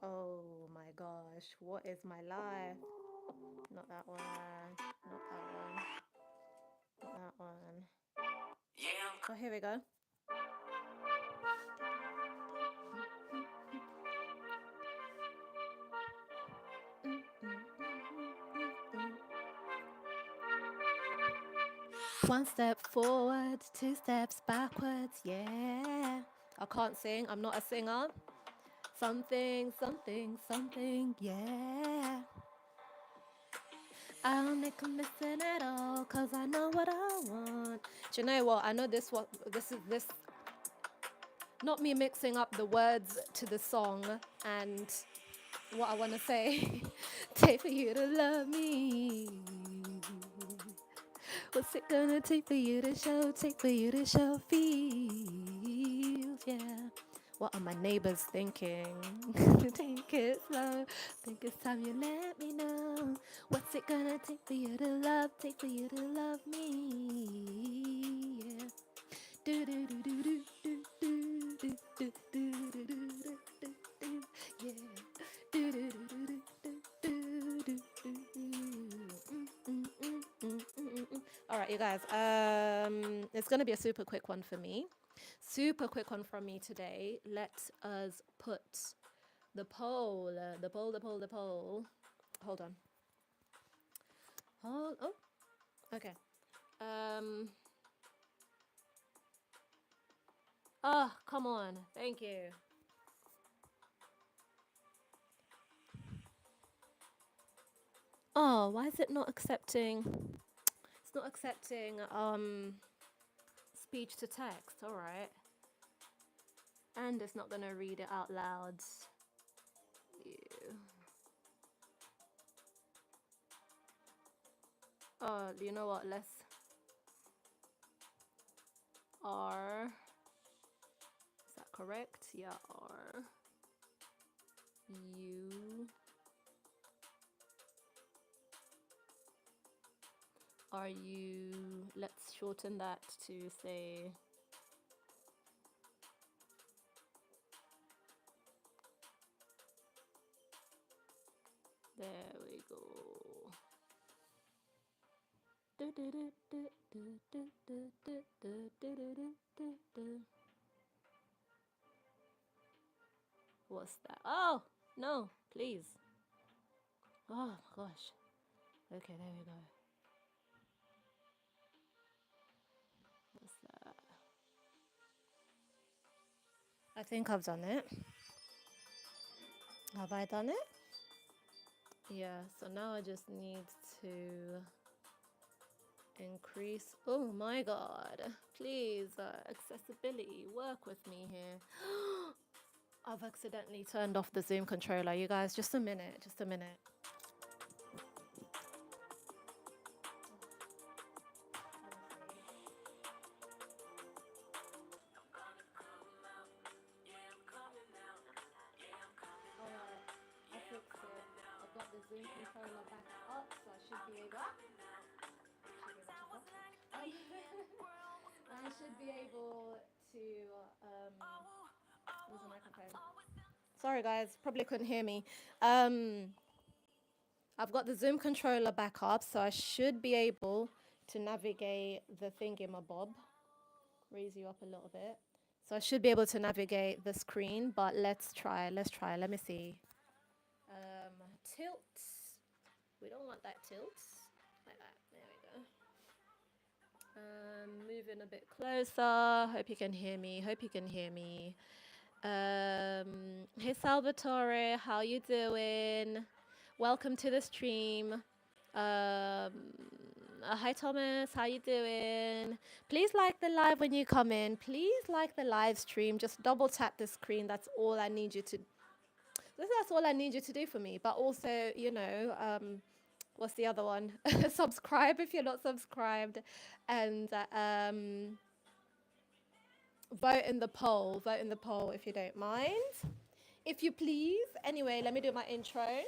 Oh my gosh, what is my life? Not that one. Not that one. Not that one. Oh, here we go. One step forward, two steps backwards, yeah. I can't sing, I'm not a singer. Something, something, something, yeah. I don't make a missing at all, cause I know what I want. Do you know what? I know this, not me mixing up the words to the song and what I want to say. Take for you to love me. What's it gonna take for you to show? Take for you to show feels, yeah. What are my neighbors thinking? Take it slow. Think it's time you let me know. What's it gonna take for you to love? Take for you to love me, yeah. Do do do do do do do do do do do do do do, yeah. Do do do do do do do do do. All right, you guys. It's gonna be a super quick one for me. Super quick one from me today. Let us put the poll, the poll. Hold on. Hold. Oh, okay. Um. Oh, come on. Thank you. Oh, why is it not accepting? It's not accepting speech to text. All right. And it's not gonna read it out loud. Ew. Oh, you know what? Let's R. Is that correct? Yeah, R. U. Are you? Let's shorten that to say. There we go. What's that? Oh, no, please. Oh my gosh. Okay, there we go. What's that? I think I've done it. Have I done it? Yeah, so now I just need to increase. Oh my god. Please, accessibility, work with me here. I've accidentally turned off the Zoom controller. You guys, just a minute, just a minute. I've got the Zoom controller back up, so I should be able. I should be able to. Where's the microphone? Sorry, guys, probably couldn't hear me. I've got the Zoom controller back up, so I should be able to navigate the thingamabob. Raise you up a little bit. So I should be able to navigate the screen, but let's try. Let's try. Let me see. Tilt. We don't want that tilt. Like that. There we go. Moving a bit closer. Hope you can hear me. Hope you can hear me. Hey Salvatore, how you doing? Welcome to the stream. Hi Thomas, how you doing? Please like the live when you come in. Please like the live stream. Just double tap the screen. That's all I need you to. That's all I need you to do for me. But also, what's the other one? Subscribe if you're not subscribed, and vote in the poll. Vote in the poll if you don't mind. If you please. Anyway, let me do my intro.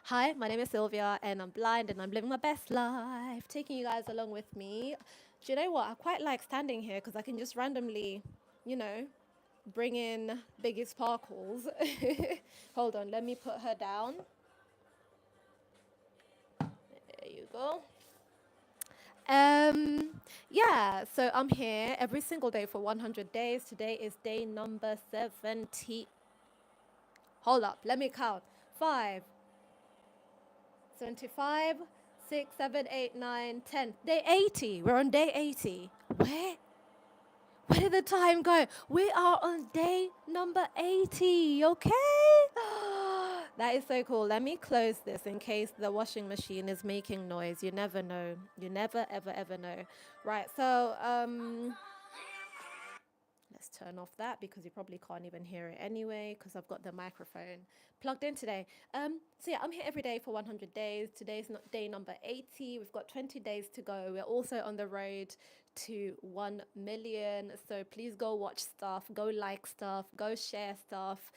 Hi, my name is Sylvia and I'm blind and I'm living my best life, taking you guys along with me. Do you know what? I quite like standing here because I can just randomly, you know, bring in Biggie Sparkles. Hold on, let me put her down. There you go. Yeah, so I'm here every single day for 100 days. Today is day number 70. Hold up, let me count. 5, 75, 6, 7, 8, 9, 10. Day 80. We're on day 80. Where did the time go? We are on day number 80, okay? That is so cool. Let me close this in case the washing machine is making noise. You never know. You never, ever, ever know. Right, so let's turn off that because you probably can't even hear it anyway because I've got the microphone plugged in today. So yeah, I'm here every day for 100 days. Today's day number 80. We've got 20 days to go. We're also on the road to 1 million. So please go watch stuff, go like stuff, go share stuff,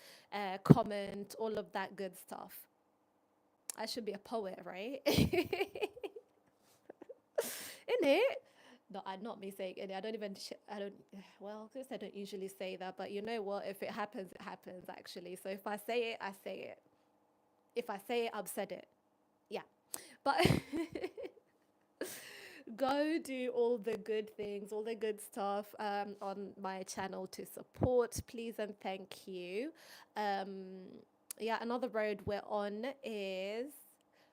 comment, all of that good stuff. I should be a poet, right? In it. No, I'm not me saying it. I don't even, I don't, well, because I don't usually say that, but you know what? If it happens, it happens actually. So if I say it, I say it. If I say it, I've said it. Yeah. But go do all the good things, all the good stuff on my channel to support, please and thank you. Yeah, another road we're on is,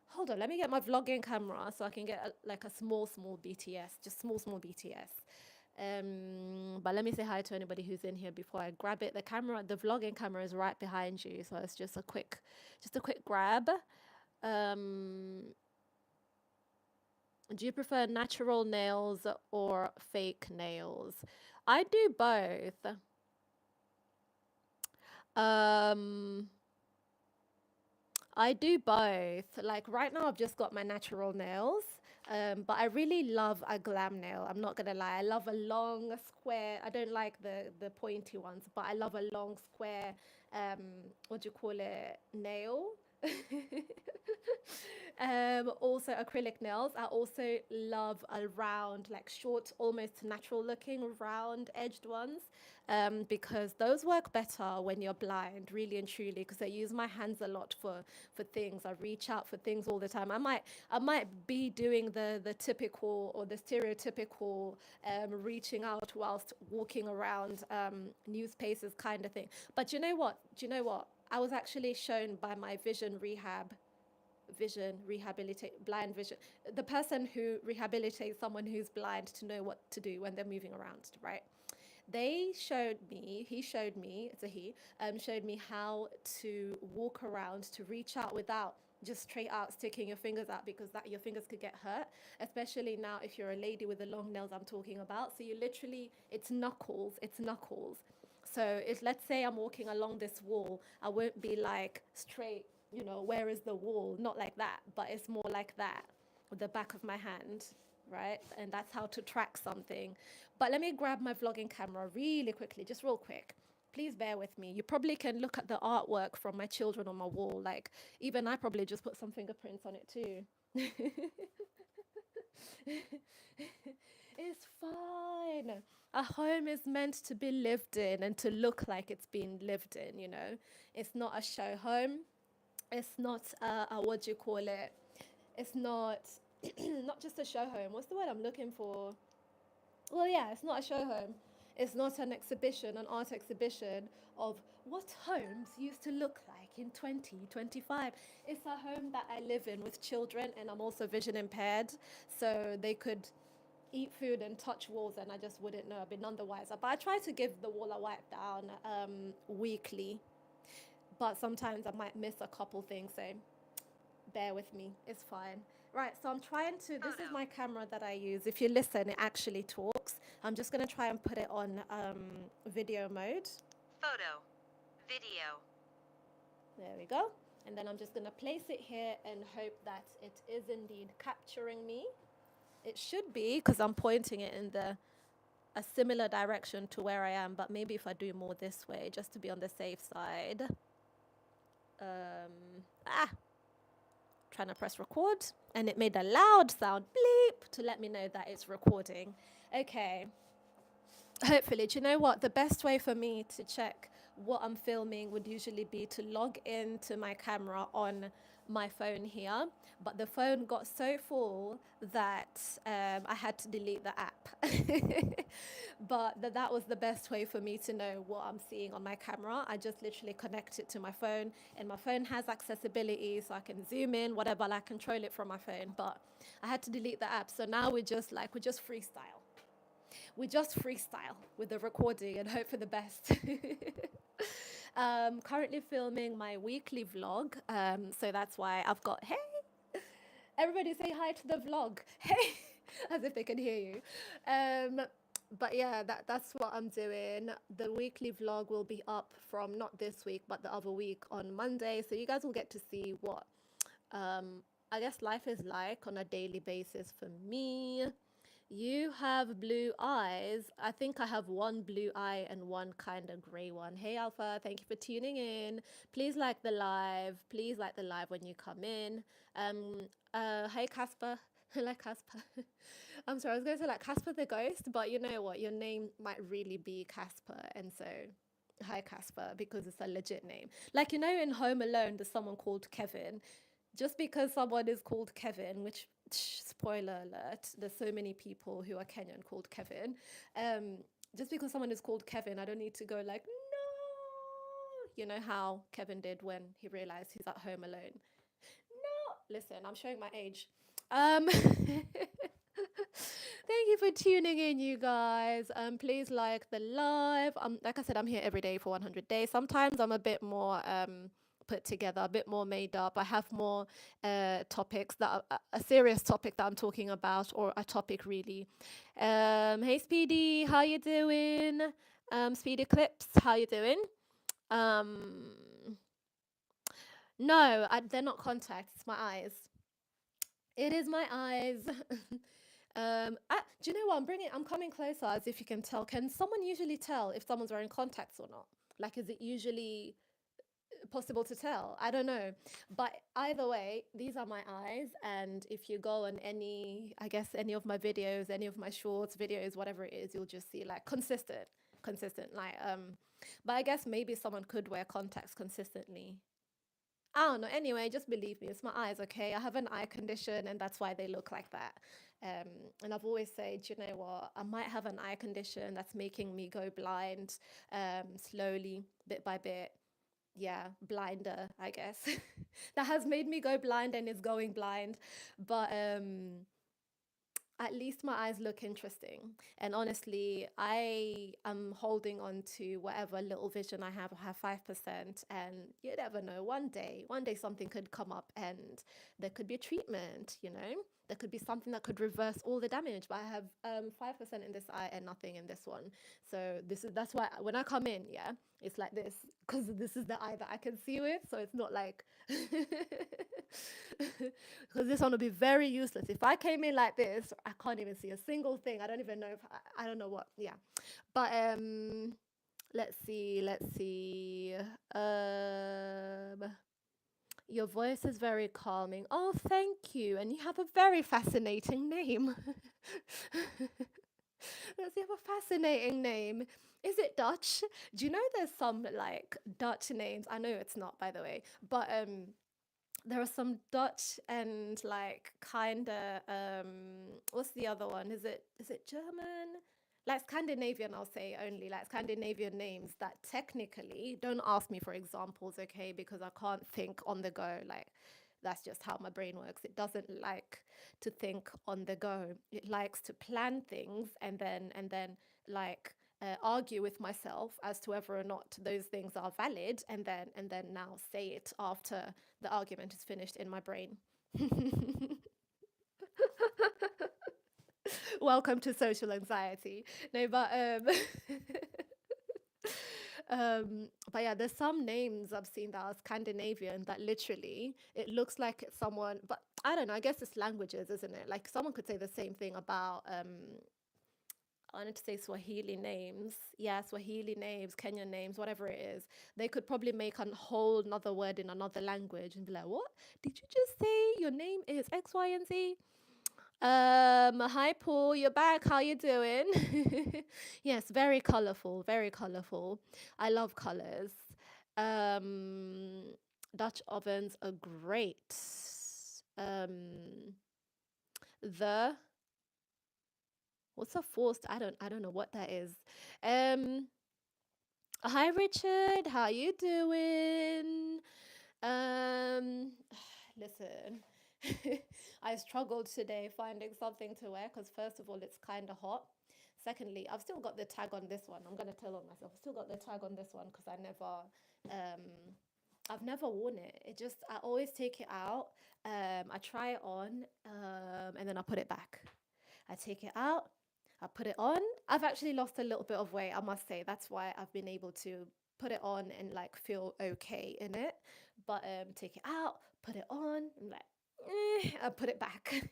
hold on, let me get my vlogging camera so I can get like a small BTS, just small BTS. But let me say hi to anybody who's in here before I grab it. The camera, the vlogging camera is right behind you, so it's just a quick grab. Do you prefer natural nails or fake nails? I do both. Um, I do both. Like right now, I've just got my natural nails. But I really love a glam nail. I'm not gonna lie. I love a long square. I don't like the pointy ones, but I love a long square. What do you call it? Nail. Also acrylic nails. I also love a round, like short, almost natural looking, round edged ones. Because those work better when you're blind, really and truly. Because I use my hands a lot for things. I reach out for things all the time. I might be doing the typical or the stereotypical reaching out whilst walking around new spaces kind of thing. But you know what? Do you know what? I was actually shown by my vision rehabilitate blind vision, the person who rehabilitates someone who's blind to know what to do when they're moving around, right? He showed me, it's a he, showed me how to walk around, to reach out without just straight out sticking your fingers out, because that your fingers could get hurt, especially now if you're a lady with the long nails I'm talking about. So you literally, it's knuckles. So if, let's say I'm walking along this wall, I won't be like straight, where is the wall? Not like that, but it's more like that with the back of my hand, right? And that's how to track something. But let me grab my vlogging camera really quickly, just real quick. Please bear with me. You probably can look at the artwork from my children on my wall. Like, even I probably just put some fingerprints on it too. It's fine. A home is meant to be lived in and to look like it's been lived in. It's not a show home. It's not what do you call it? It's not not just a show home. What's the word I'm looking for? Well, yeah, it's not a show home. It's not an exhibition, an art exhibition of what homes used to look like in 2025. It's a home that I live in with children, and I'm also vision impaired, so they could eat food and touch walls, and I just wouldn't know. I'd be none the wiser. But I try to give the wall a wipe down weekly, but sometimes I might miss a couple things, so bear with me. It's fine. Right, so I'm trying to, this is my camera that I use. If you listen, it actually talks. I'm just going to try and put it on video mode. Photo. Video. There we go. And then I'm just going to place it here and hope that it is indeed capturing me. It should be, because I'm pointing it in a similar direction to where I am, but maybe if I do more this way, just to be on the safe side. Trying to press record, and it made a loud sound, bleep, to let me know that it's recording. Okay. Hopefully, do you know what? The best way for me to check what I'm filming would usually be to log into my camera on my phone here. But the phone got so full that I had to delete the app. But that was the best way for me to know what I'm seeing on my camera. I just literally connect it to my phone, and my phone has accessibility, so I can zoom in, whatever, I control it from my phone. But I had to delete the app, so now we just freestyle. We just freestyle with the recording and hope for the best. Currently filming my weekly vlog, so that's why I've got hey, everybody say hi to the vlog, hey, as if they can hear you. But yeah, that's what I'm doing. The weekly vlog will be up from not this week, but the other week on Monday, so you guys will get to see what I guess life is like on a daily basis for me. You have blue eyes. I think I have one blue eye and one kind of gray one. Hey, Alpha, thank you for tuning in. Please like the live. Please like the live when you come in. Hey, Casper. Like Casper. I'm sorry, I was going to say like Casper the Ghost, but you know what? Your name might really be Casper. And so, hi, Casper, because it's a legit name. Like, you know, in Home Alone, there's someone called Kevin. Just because someone is called Kevin, which spoiler alert, there's so many people who are Kenyan called Kevin. Um, just because someone is called Kevin, I don't need to go like, no. You know how Kevin did when he realized he's at home alone. No, listen, I'm showing my age. Thank you for tuning in, you guys. Please like the live. Like I said, I'm here every day for 100 days. Sometimes I'm a bit more put together, a bit more made up. I have more topics that are, a serious topic that I'm talking about, or a topic really. Hey, Speedy, how you doing? Speedy Clips, how you doing? Um, no, they're not contacts. It's my eyes. It is my eyes. Do you know what? I'm coming closer, as if you can tell. Can someone usually tell if someone's wearing contacts or not? Like, is it usually possible to tell? I don't know. But either way, these are my eyes. And if you go on any, I guess, any of my videos, any of my shorts, videos, whatever it is, you'll just see like consistent. But I guess maybe someone could wear contacts consistently. I don't know. Anyway, just believe me, it's my eyes, okay? I have an eye condition, and that's why they look like that. Um, and I've always said, you know what? I might have an eye condition that's making me go blind, slowly, bit by bit. Yeah, blinder, I guess. That has made me go blind and is going blind. But at least my eyes look interesting. And honestly, I am holding on to whatever little vision I have. I have 5%. And you never know, one day something could come up and there could be a treatment, you know? There could be something that could reverse all the damage. But I have 5% in this eye and nothing in this one. So that's why when I come in, yeah, it's like this. Because this is the eye that I can see with. So it's not like because this one would be very useless. If I came in like this, I can't even see a single thing. I don't even know if I don't know what. Yeah, but let's see. Your voice is very calming. Oh, thank you. And you have a very fascinating name. Does he have a fascinating name? Is it Dutch? Do you know there's some like Dutch names? I know it's not, by the way, but there are some Dutch and like kinda what's the other one? Is it German? Like Scandinavian, I'll say only like Scandinavian names that technically don't ask me for examples, okay, because I can't think on the go. Like that's just how my brain works. It doesn't like to think on the go. It likes to plan things and then like argue with myself as to whether or not those things are valid and then now say it after the argument is finished in my brain. Welcome to social anxiety. No, but but yeah, there's some names I've seen that are Scandinavian that literally it looks like it's someone, but I don't know, I guess it's languages, isn't it? Like someone could say the same thing about I wanted to say Swahili names. Yeah, Swahili names, Kenyan names, whatever it is. They could probably make a whole another word in another language and be like, what? Did you just say your name is X, Y, and Z? Hi Paul, you're back. How you doing? Yes, very colorful, very colorful. I love colors. Um, Dutch ovens are great. Um, the what's a forced? I don't know what that is. Um, Hi Richard, how you doing? Um, Listen, I struggled today finding something to wear because first of all, it's kind of hot. Secondly, I've still got the tag on this one. I'm gonna tell on myself. I've still got the tag on this one because um, I've never worn it. I always take it out. I try it on, and then I put it back. I take it out, I put it on. I've actually lost a little bit of weight, I must say. That's why I've been able to put it on and like feel okay in it. But take it out, put it on, and like, I put it back.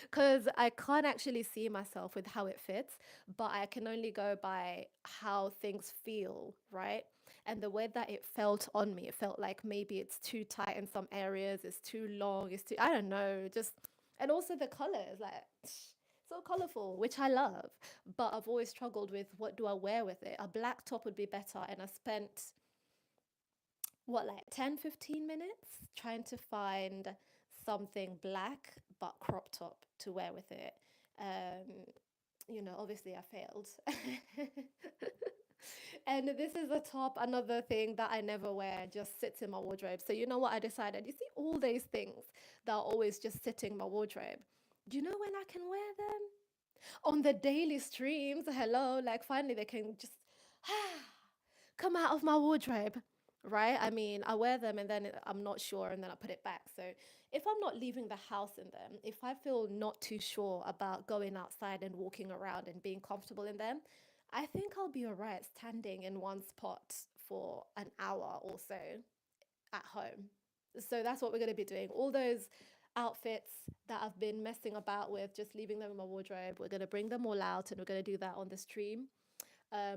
Because I can't actually see myself with how it fits, but I can only go by how things feel, right? And the way that it felt on me, it felt like maybe it's too tight in some areas, it's too long, it's too, I don't know, just, and also the colors, like, so colorful, which I love. But I've always struggled with what do I wear with it. A black top would be better. And I spent, what, like 10, 15 minutes trying to find something black but crop top to wear with it. Um, Obviously I failed. And this is a top, another thing that I never wear, just sits in my wardrobe. So you know what I decided? You see all these things that are always just sitting in my wardrobe. Do you know when I can wear them? On the daily streams. Hello, like finally they can just come out of my wardrobe, right? I mean, I wear them and then I'm not sure and then I put it back. So if I'm not leaving the house in them, if I feel not too sure about going outside and walking around and being comfortable in them, I think I'll be all right standing in one spot for an hour or so at home. So that's what we're going to be doing. All those outfits that I've been messing about with, just leaving them in my wardrobe, we're going to bring them all out and we're going to do that on the stream.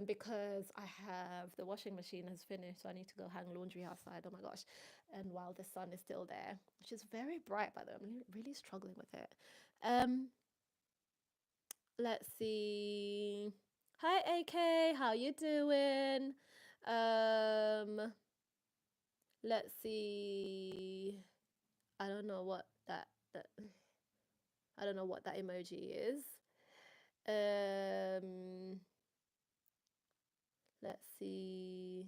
Because I have the washing machine has finished, so I need to go hang laundry outside. Oh my gosh. And while the sun is still there, which is very bright by the way, I'm really struggling with it. Um, let's see. Hi AK, how you doing? Um, let's see. I don't know what that I don't know what that emoji is. Um, let's see.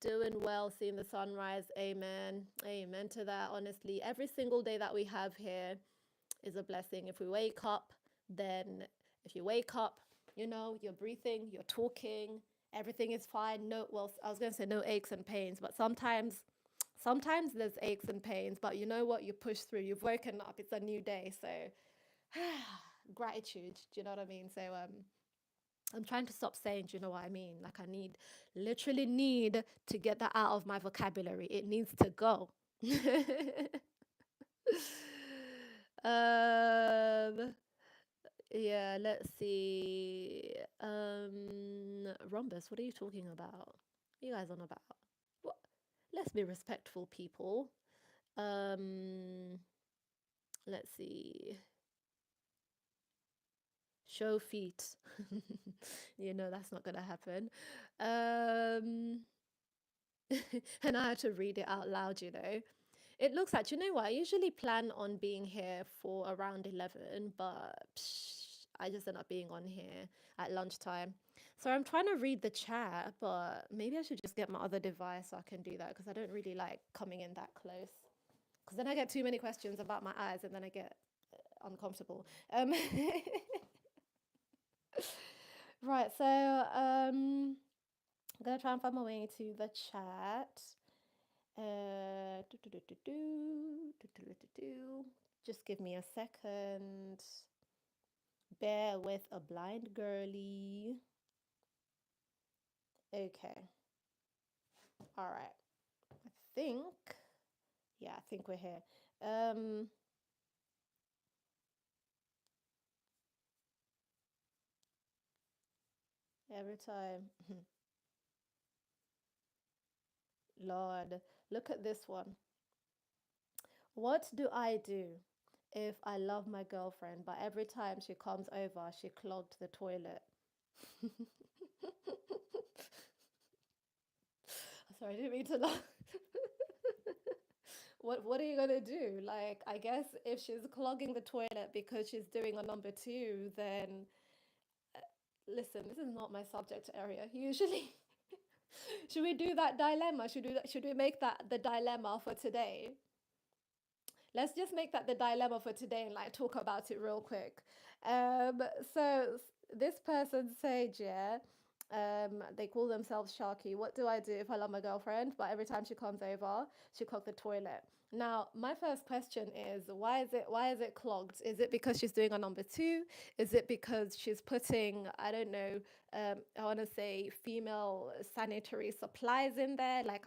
Doing well, seeing the sunrise. Amen. Amen to that. Honestly, every single day that we have here is a blessing. If we wake up, then if you wake up, you're breathing, you're talking, everything is fine. No, well, I was going to say no aches and pains, but sometimes there's aches and pains, but you know what? You push through. You've woken up. It's a new day. So gratitude. Do you know what I mean? So I'm trying to stop saying, do you know what I mean? Like literally need to get that out of my vocabulary. It needs to go. um, yeah, let's see. Rhombus, what are you talking about? What are you guys on about? What? Let's be respectful, people. Um, let's see. Show feet. That's not gonna happen. Um, and I had to read it out loud. It looks like, you know what? I usually plan on being here for around 11, but I just end up being on here at lunchtime. So I'm trying to read the chat, but maybe I should just get my other device so I can do that because I don't really like coming in that close. Because then I get too many questions about my eyes and then I get uncomfortable. Right, so I'm gonna try and find my way to the chat. Do, do, do, do, do, do, do, do, do. Just give me a second. Bear with a blind girly. Okay. All right. I think. Yeah, I think we're here. Um. Every time. Lord, look at this one. What do I do if I love my girlfriend, but every time she comes over, she clogged the toilet? Sorry, I didn't mean to laugh. What are you gonna do? Like, I guess if she's clogging the toilet because she's doing a number two, then listen, this is not my subject area. Usually, should we do that dilemma? Should we make that the dilemma for today? Let's just make that the dilemma for today and like talk about it real quick. So this person said, yeah, they call themselves Sharky. What do I do if I love my girlfriend, but every time she comes over, she clogs the toilet? Now, my first question is, why is it clogged? Is it because she's doing a number two? Is it because she's putting, I don't know, I want to say female sanitary supplies in there, like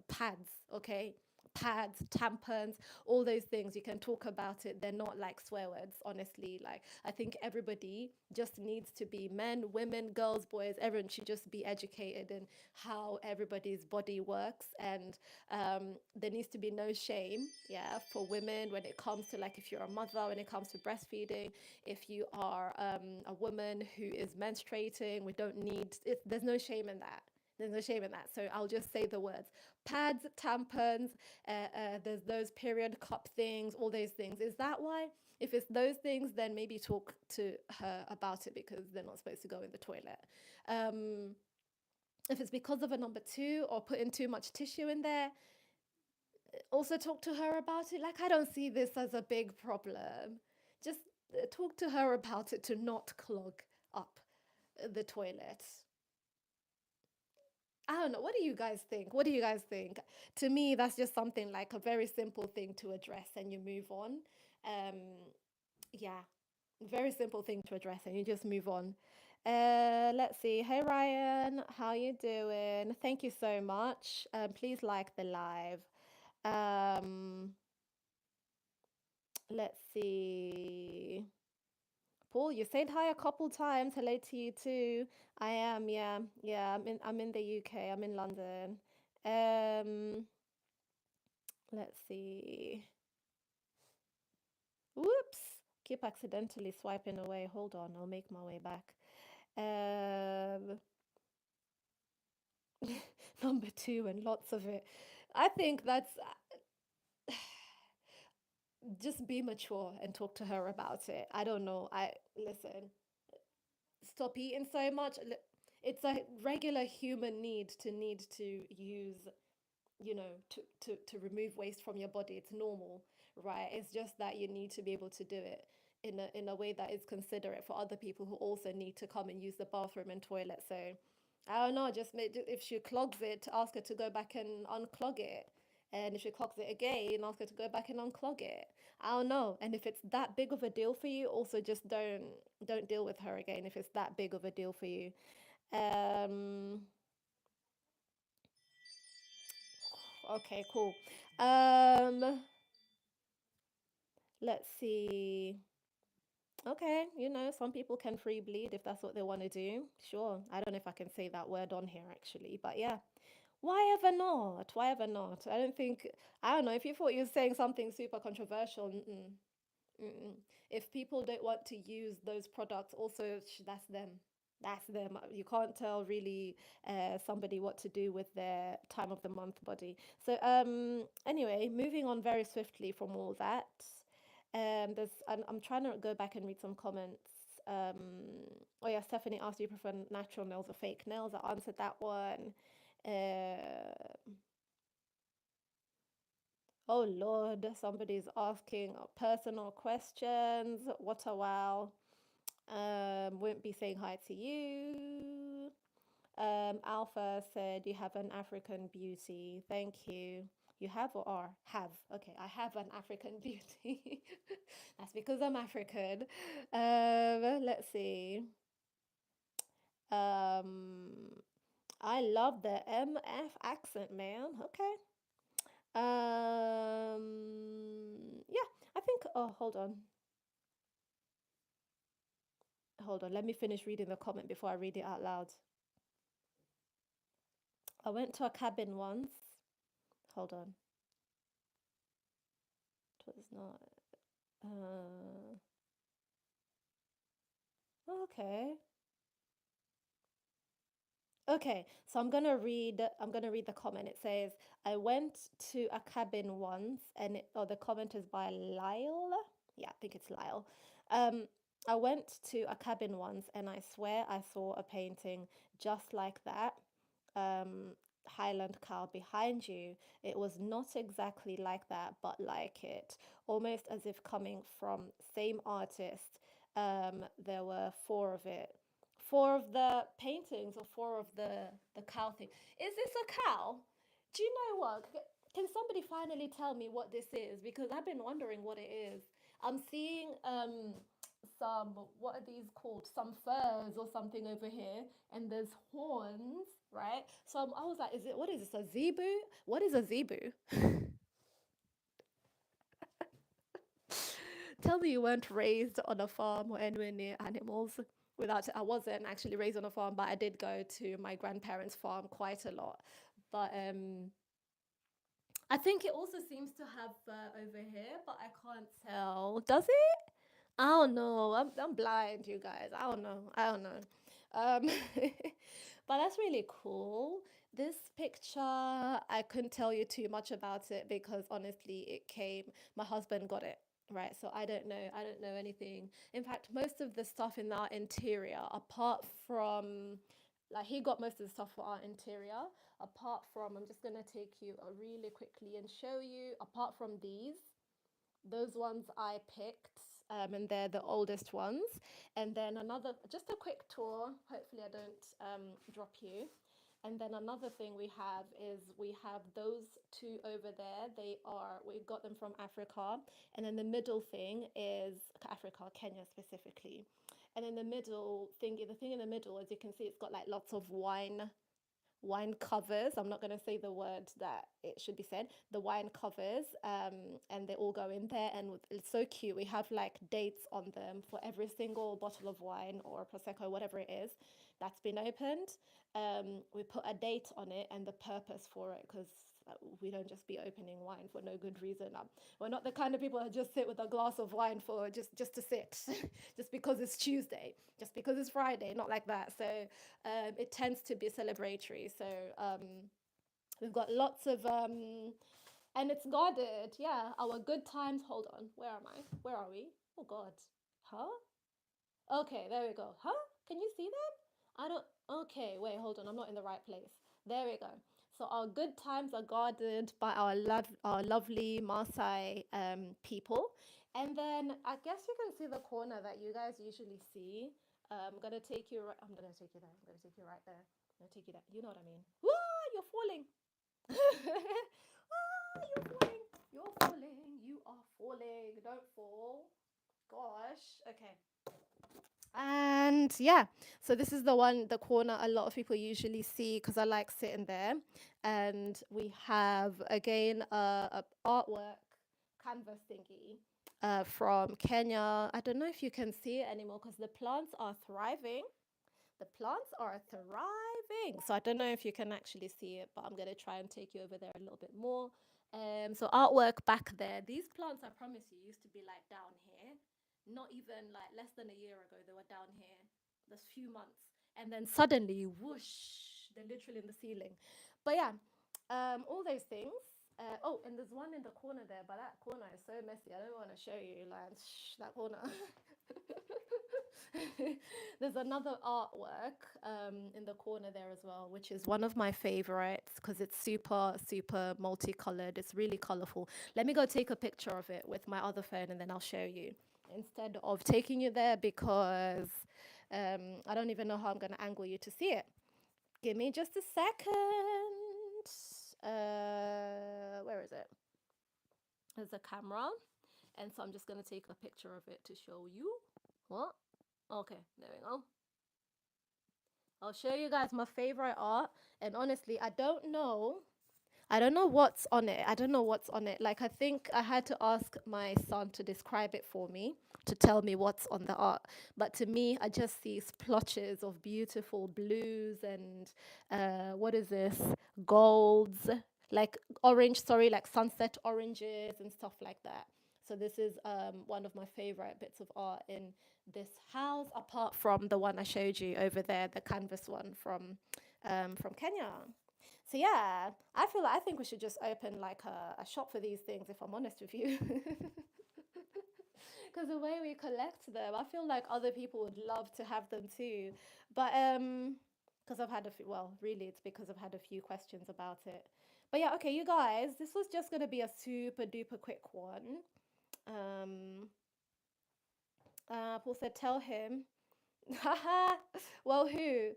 pads, okay? Pads, tampons, all those things. You can talk about it. They're not like swear words, honestly. Like, I think everybody just needs to be men, women, girls, boys, everyone should just be educated in how everybody's body works. And there needs to be no shame, yeah, for women when it comes to like if you're a mother, when it comes to breastfeeding, if you are a woman who is menstruating, we don't need, there's no shame in that. There's no shame in that. So I'll just say the words pads, tampons, there's those period cup things, all those things. Is that why? If it's those things, then maybe talk to her about it because they're not supposed to go in the toilet. Um, if it's because of a number two or putting too much tissue in there, also talk to her about it. Like, I don't see this as a big problem. Just talk to her about it to not clog up the toilet. I don't know. What do you guys think? What do you guys think? To me, that's just something like a very simple thing to address and you move on. Um, yeah, very simple thing to address and you just move on. Let's see. Hey Ryan, how you doing? Thank you so much. Please like the live. Um, let's see. Paul, you said hi a couple times. Hello to you too. I am, yeah, yeah. I'm in the UK. I'm in London. Um, let's see. Whoops. Keep accidentally swiping away. Hold on, I'll make my way back. Um, number two and lots of it. I think that's just be mature and talk to her about it. I don't know. I listen. Stop eating so much. It's a regular human need to use, to remove waste from your body. It's normal, right? It's just that you need to be able to do it in a way that is considerate for other people who also need to come and use the bathroom and toilet. So I don't know, just make, if she clogs it, ask her to go back and unclog it. And if she clogs it again, ask her to go back and unclog it. I don't know. And if it's that big of a deal for you, also just don't deal with her again if it's that big of a deal for you. Um, okay, cool. Um, let's see. Okay, some people can free bleed if that's what they want to do. Sure. I don't know if I can say that word on here actually, but yeah. Why ever not? Why ever not? I don't know, if you thought you were saying something super controversial, mm-mm, mm-mm. If people don't want to use those products, also, that's them. That's them. You can't tell really somebody what to do with their time of the month body. So, anyway, moving on very swiftly from all that. I'm trying to go back and read some comments. Oh yeah, Stephanie asked, do you prefer natural nails or fake nails? I answered that one. Uh, oh Lord, somebody's asking personal questions. What a wow. Wouldn't be saying hi to you. Alpha said you have an African beauty. Thank you. You have or are? Have. Okay, I have an African beauty. That's because I'm African. Let's see. Um, I love the MF accent, man. Okay. Yeah, I think. Oh, hold on. Hold on. Let me finish reading the comment before I read it out loud. I went to a cabin once. Hold on. was not. Uh, okay. Okay, so I'm gonna read the comment. It says, I went to a cabin once or the comment is by Lyle. Yeah, I think it's Lyle. Um, I went to a cabin once and I swear I saw a painting just like that. Highland cow behind you. It was not exactly like that, but like it, almost as if coming from same artist. There were four of the paintings or four of the cow thing. Is this a cow? Do you know what? Can somebody finally tell me what this is? Because I've been wondering what it is. I'm seeing some, what are these called? Some furs or something over here, and there's horns, right? So I was like, is it, what is this, a zebu? What is a zebu? Tell me you weren't raised on a farm or anywhere near animals. Without, I wasn't actually raised on a farm, but I did go to my grandparents' farm quite a lot. But I think it also seems to have over here, but I can't tell. Does it? I don't know. I'm blind, you guys. I don't know. I don't know. Um, but that's really cool. This picture, I couldn't tell you too much about it because honestly, it came. My husband got it, right? So I don't know. I don't know anything. In fact, most of the stuff in our interior, apart from, like, he got most of the stuff for our interior. Apart from, I'm just gonna take you really quickly and show you. Apart from those ones I picked, and they're the oldest ones. And then another, just a quick tour. Hopefully, I don't drop you. And then another thing we have is we have those two over there. We got them from Africa. And then the middle thing is Africa, Kenya specifically. And then the thing in the middle, as you can see, it's got like lots of wine covers. I'm not going to say the word that it should be said. The wine covers, and they all go in there, and it's so cute. We have like dates on them for every single bottle of wine or prosecco, whatever it is, that's been opened. We put a date on it and the purpose for it because. We don't just be opening wine for no good reason. We're not the kind of people that just sit with a glass of wine for just to sit, just because it's Tuesday, just because it's Friday. Not like that. So it tends to be celebratory. So we've got lots of, and it's guarded. Yeah, our good times. Hold on, where am I? Where are we? Oh God, huh? Okay, there we go. Huh? Can you see them? I don't. Okay, wait, hold on. I'm not in the right place. There we go. So our good times are guarded by our lovely Maasai people, and then I guess you can see the corner that you guys usually see. I'm gonna take you. I'm gonna take you there. I'm gonna take you right there. I'm gonna take you there. You know what I mean? Whoa, you're falling. You're falling. You're falling. You are falling. Don't fall. Gosh. Okay. And yeah, so this is the corner a lot of people usually see because I like sitting there. And we have again a artwork canvas thingy from Kenya. I don't know if you can see it anymore because the plants are thriving. The plants are thriving. So I don't know if you can actually see it, but I'm going to try and take you over there a little bit more. So artwork back there. These plants, I promise you, used to be like down here. Not even like less than a year ago, they were down here. This few months, and then suddenly, whoosh, they're literally in the ceiling. But yeah, all those things. Oh, and there's one in the corner there, but that corner is so messy. I don't want to show you, like, that corner. There's another artwork in the corner there as well, which is one of my favorites because it's super, super multicolored. It's really colorful. Let me go take a picture of it with my other phone and then I'll show you instead of taking you there because I don't even know how I'm going to angle you to see it. Give me just a second. Where is it? There's a camera. And so I'm just going to take a picture of it to show you. What? Okay, there we go. I'll show you guys my favorite art. And honestly, I don't know. I don't know what's on it. I don't know what's on it. Like, I think I had to ask my son to describe it for me, to tell me what's on the art. But to me, I just see splotches of beautiful blues and what is this? Golds, like orange, sorry, like sunset oranges and stuff like that. So this is one of my favorite bits of art in this house, apart from the one I showed you over there, the canvas one from Kenya. So yeah, I think we should just open like a shop for these things, if I'm honest with you. Because the way we collect them, I feel like other people would love to have them too. But because I've had a few, well, really, it's because I've had a few questions about it. But yeah, okay, you guys, this was just gonna be a super duper quick one. Um, Paul said, tell him. Haha. Well, who?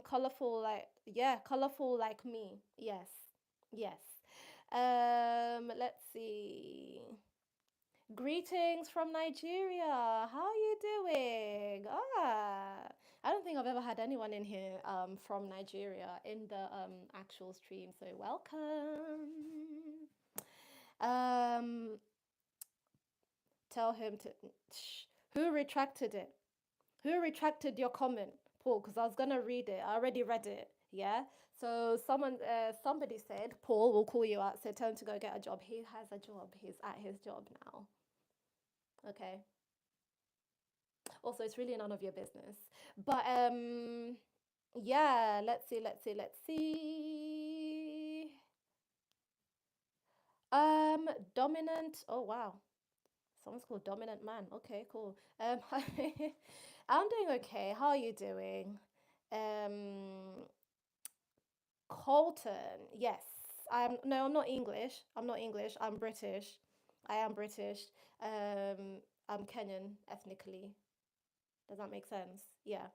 Colorful like yeah, colorful like me. Yes, yes. Let's see. Greetings from Nigeria. How are you doing? I don't think I've ever had anyone in here from Nigeria in the actual stream, so welcome. Um, tell him to. Shh, who retracted it? Who retracted your comment, Paul? Because I was gonna read it. I already read it. Yeah. So somebody said, Paul will call you out. So tell him to go get a job. He has a job. He's at his job now. Okay. Also, it's really none of your business. But yeah. Let's see. Um, dominant. Oh wow. Someone's called Dominant Man. Okay, cool. I'm doing okay. How are you doing? Um, Colton. Yes. I'm no, I'm not English. I'm not English. I'm British. I am British. I'm Kenyan ethnically. Does that make sense? Yeah.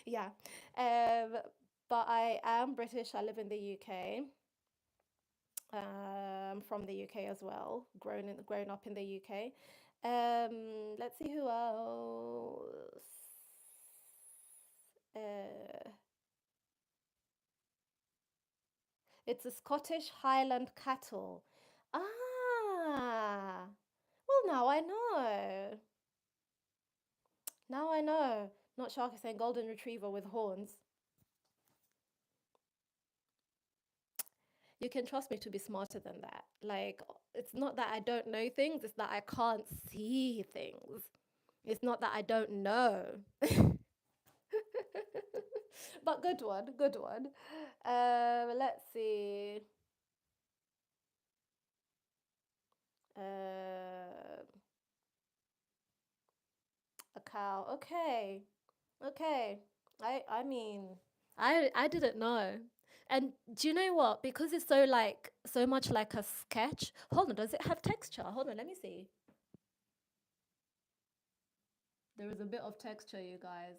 Yeah. Um, but I am British. I live in the UK. From the UK as well. Grown up in the UK. Let's see who else. Uh, it's a Scottish Highland cattle. Ah, well, now I know. Now I know. Not shark, saying golden retriever with horns. You can trust me to be smarter than that. Like, it's not that I don't know things, it's that I can't see things. It's not that I don't know. But good one, good one. Let's see. Uh, a cow. Okay, okay. I mean, I didn't know. And do you know what? Because it's so much like a sketch. Hold on, does it have texture? Hold on, let me see. There is a bit of texture, you guys.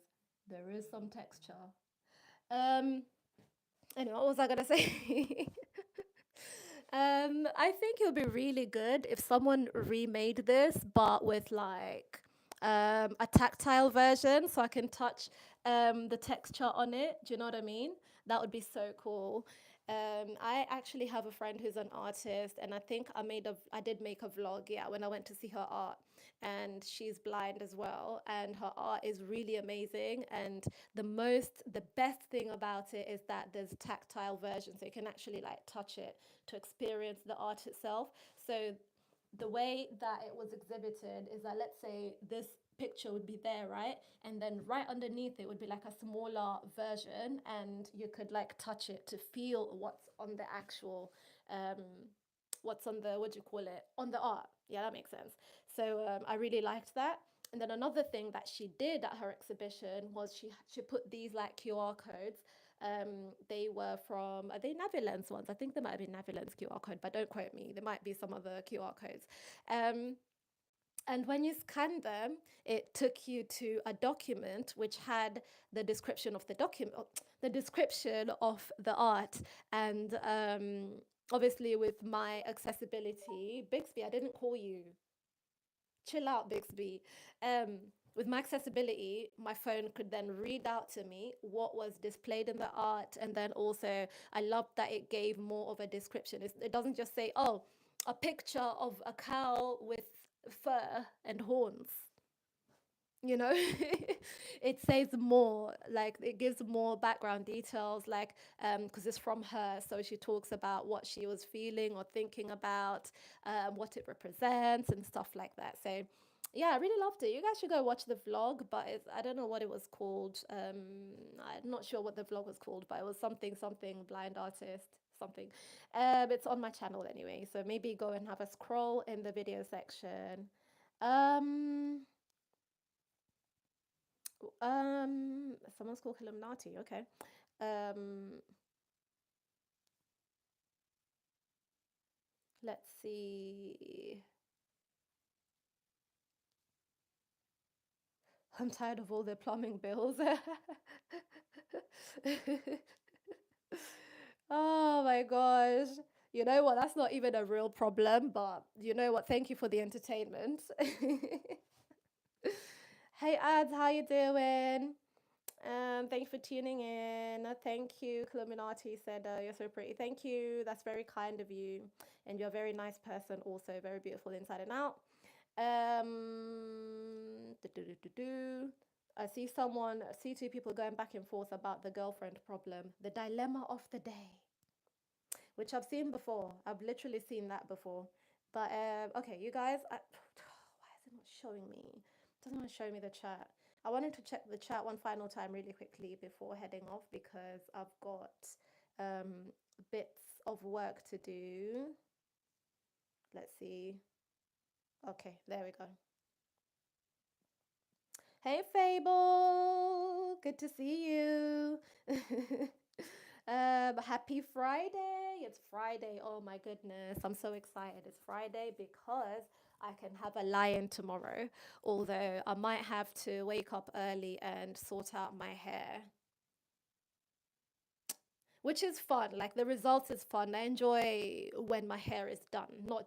There is some texture. Um, anyway, what was I gonna say? I think it would be really good if someone remade this, but with like a tactile version, so I can touch the texture on it. Do you know what I mean? That would be so cool. I actually have a friend who's an artist, and I think I did make a vlog, yeah, when I went to see her art, and she's blind as well, and her art is really amazing. And the best thing about it is that there's tactile version, so you can actually like touch it to experience the art itself. So the way that it was exhibited is that, let's say this picture would be there, right? And then right underneath it would be like a smaller version, and you could like touch it to feel what's on the actual um what's on the, what do you call it, on the art. Yeah, that makes sense. So I really liked that. And then another thing that she did at her exhibition was she put these like QR codes. They were from, are they Navilens ones? I think they might have been Navilens QR code, but don't quote me. There might be some other QR codes. Um, and when you scanned them, it took you to a document which had the description of the document, the description of the art. And obviously, with my accessibility, Bixby, I didn't call you. Chill out, Bixby. Um, with my accessibility, my phone could then read out to me what was displayed in the art. And then also, I loved that it gave more of a description. It doesn't just say, oh, a picture of a cow with fur and horns. you know. It says more, like it gives more background details, like because it's from her, so she talks about what she was feeling or thinking about, what it represents and stuff like that. So yeah, I really loved it. You guys should go watch the vlog, but I don't know what it was called. I'm not sure what the vlog was called, but it was something something blind artist something. It's on my channel anyway, so maybe go and have a scroll in the video section. um Someone's called Illuminati. Okay. Um, let's see. I'm tired of all the plumbing bills. Oh my gosh. You know what? That's not even a real problem, but you know what? Thank you for the entertainment. Hey ads, how you doing? Thank you for tuning in. Thank you, Illuminati said you're so pretty. Thank you. That's very kind of you, and you're a very nice person. Also, very beautiful inside and out. Do. I see two people going back and forth about the girlfriend problem, the dilemma of the day, which I've seen before. I've literally seen that before. But okay, you guys, why is it not showing me? It doesn't want to show me the chat. I wanted to check the chat one final time really quickly before heading off because I've got um, bits of work to do. Let's see. Okay, there we go. Hey Fable, good to see you. Happy Friday. It's Friday. Oh my goodness. I'm so excited. It's Friday because I can have a lie-in tomorrow. Although I might have to wake up early and sort out my hair, which is fun. Like the results is fun. I enjoy when my hair is done. Not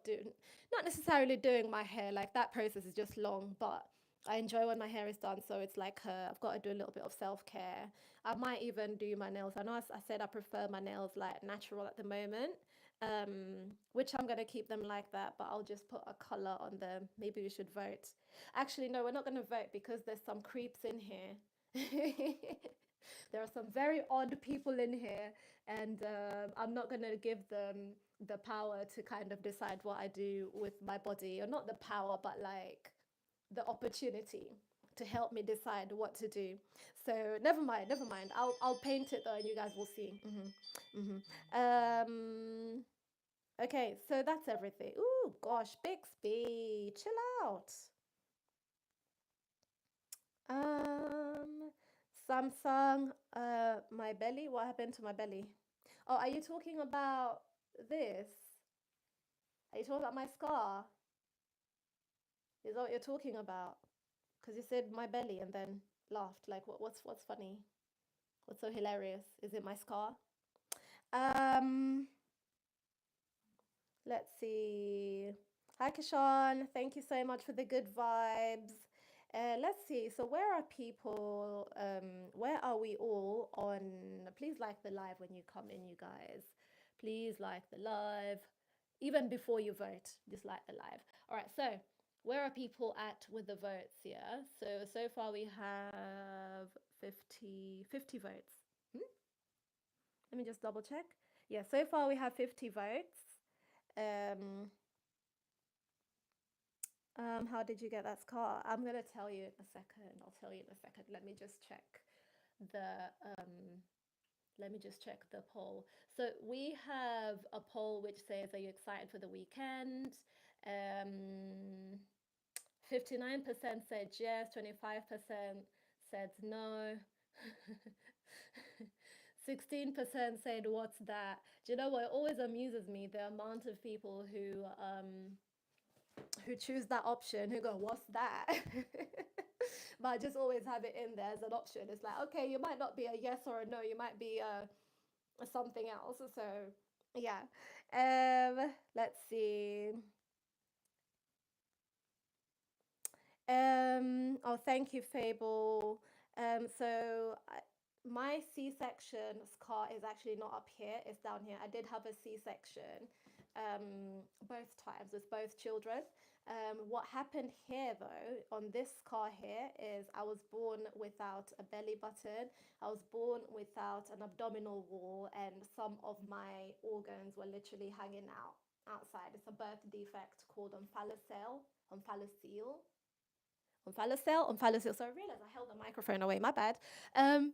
necessarily doing my hair. Like that process is just long, but I enjoy when my hair is done. So it's like I've got to do a little bit of self care. I might even do my nails. I know I said I prefer my nails like natural at the moment, which I'm gonna keep them like that. But I'll just put a color on them. Maybe we should vote. Actually, no, we're not gonna vote because there's some creeps in here. There are some very odd people in here, and I'm not going to give them the power to kind of decide what I do with my body, or not the power, but like the opportunity to help me decide what to do. So never mind, never mind. I'll paint it though, and you guys will see. Okay, so that's everything. Ooh, gosh, Bixby, chill out. Um, Samsung, my belly. What happened to my belly? Oh, are you talking about this? Are you talking about my scar? Is that what you're talking about? Because you said my belly and then laughed. Like, what's funny? What's so hilarious? Is it my scar? Um, let's see. Hi, Kishan. Thank you so much for the good vibes. Let's see. So, where are people? Where are we all on? Please like the live when you come in, you guys. Please like the live. Even before you vote, just like the live. All right. So, where are people at with the votes? Yeah. So far we have 50 votes. Hmm? Let me just double check. Yeah. So far we have 50 votes. Um, how did you get that scar? I'm gonna tell you in a second. I'll tell you in a second. The um let me just check the poll. So we have a poll which says, "Are you excited for the weekend?" 59% said yes, 25% said no. 16% said, "What's that?" Do you know what? It always amuses me the amount of people who choose that option, who go, "What's that?" But I just always have it in there as an option. It's like, okay, you might not be a yes or a no, you might be a something else. So yeah. Let's see. Oh, thank you, Fable. My C-section scar is actually not up here, it's down here. I did have a C-section. both times with both children. What happened here, though, on this scar here, is I was born without a belly button. I was born without an abdominal wall, and some of my organs were literally hanging out outside. It's a birth defect called omphalocele, omphalocele. So I realized I held the microphone away. My bad. Um,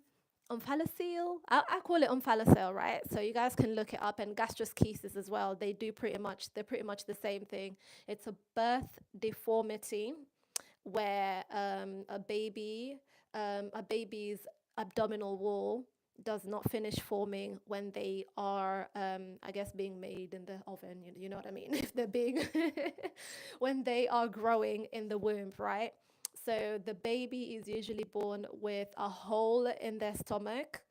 omphalocele. I call it omphalocele, right? So you guys can look it up. And gastroschisis as well. They do pretty much. They're pretty much the same thing. It's a birth deformity where a baby's abdominal wall does not finish forming when they are, I guess, being made in the oven. You know what I mean? If they're being, when they are growing in the womb, right? So the baby is usually born with a hole in their stomach,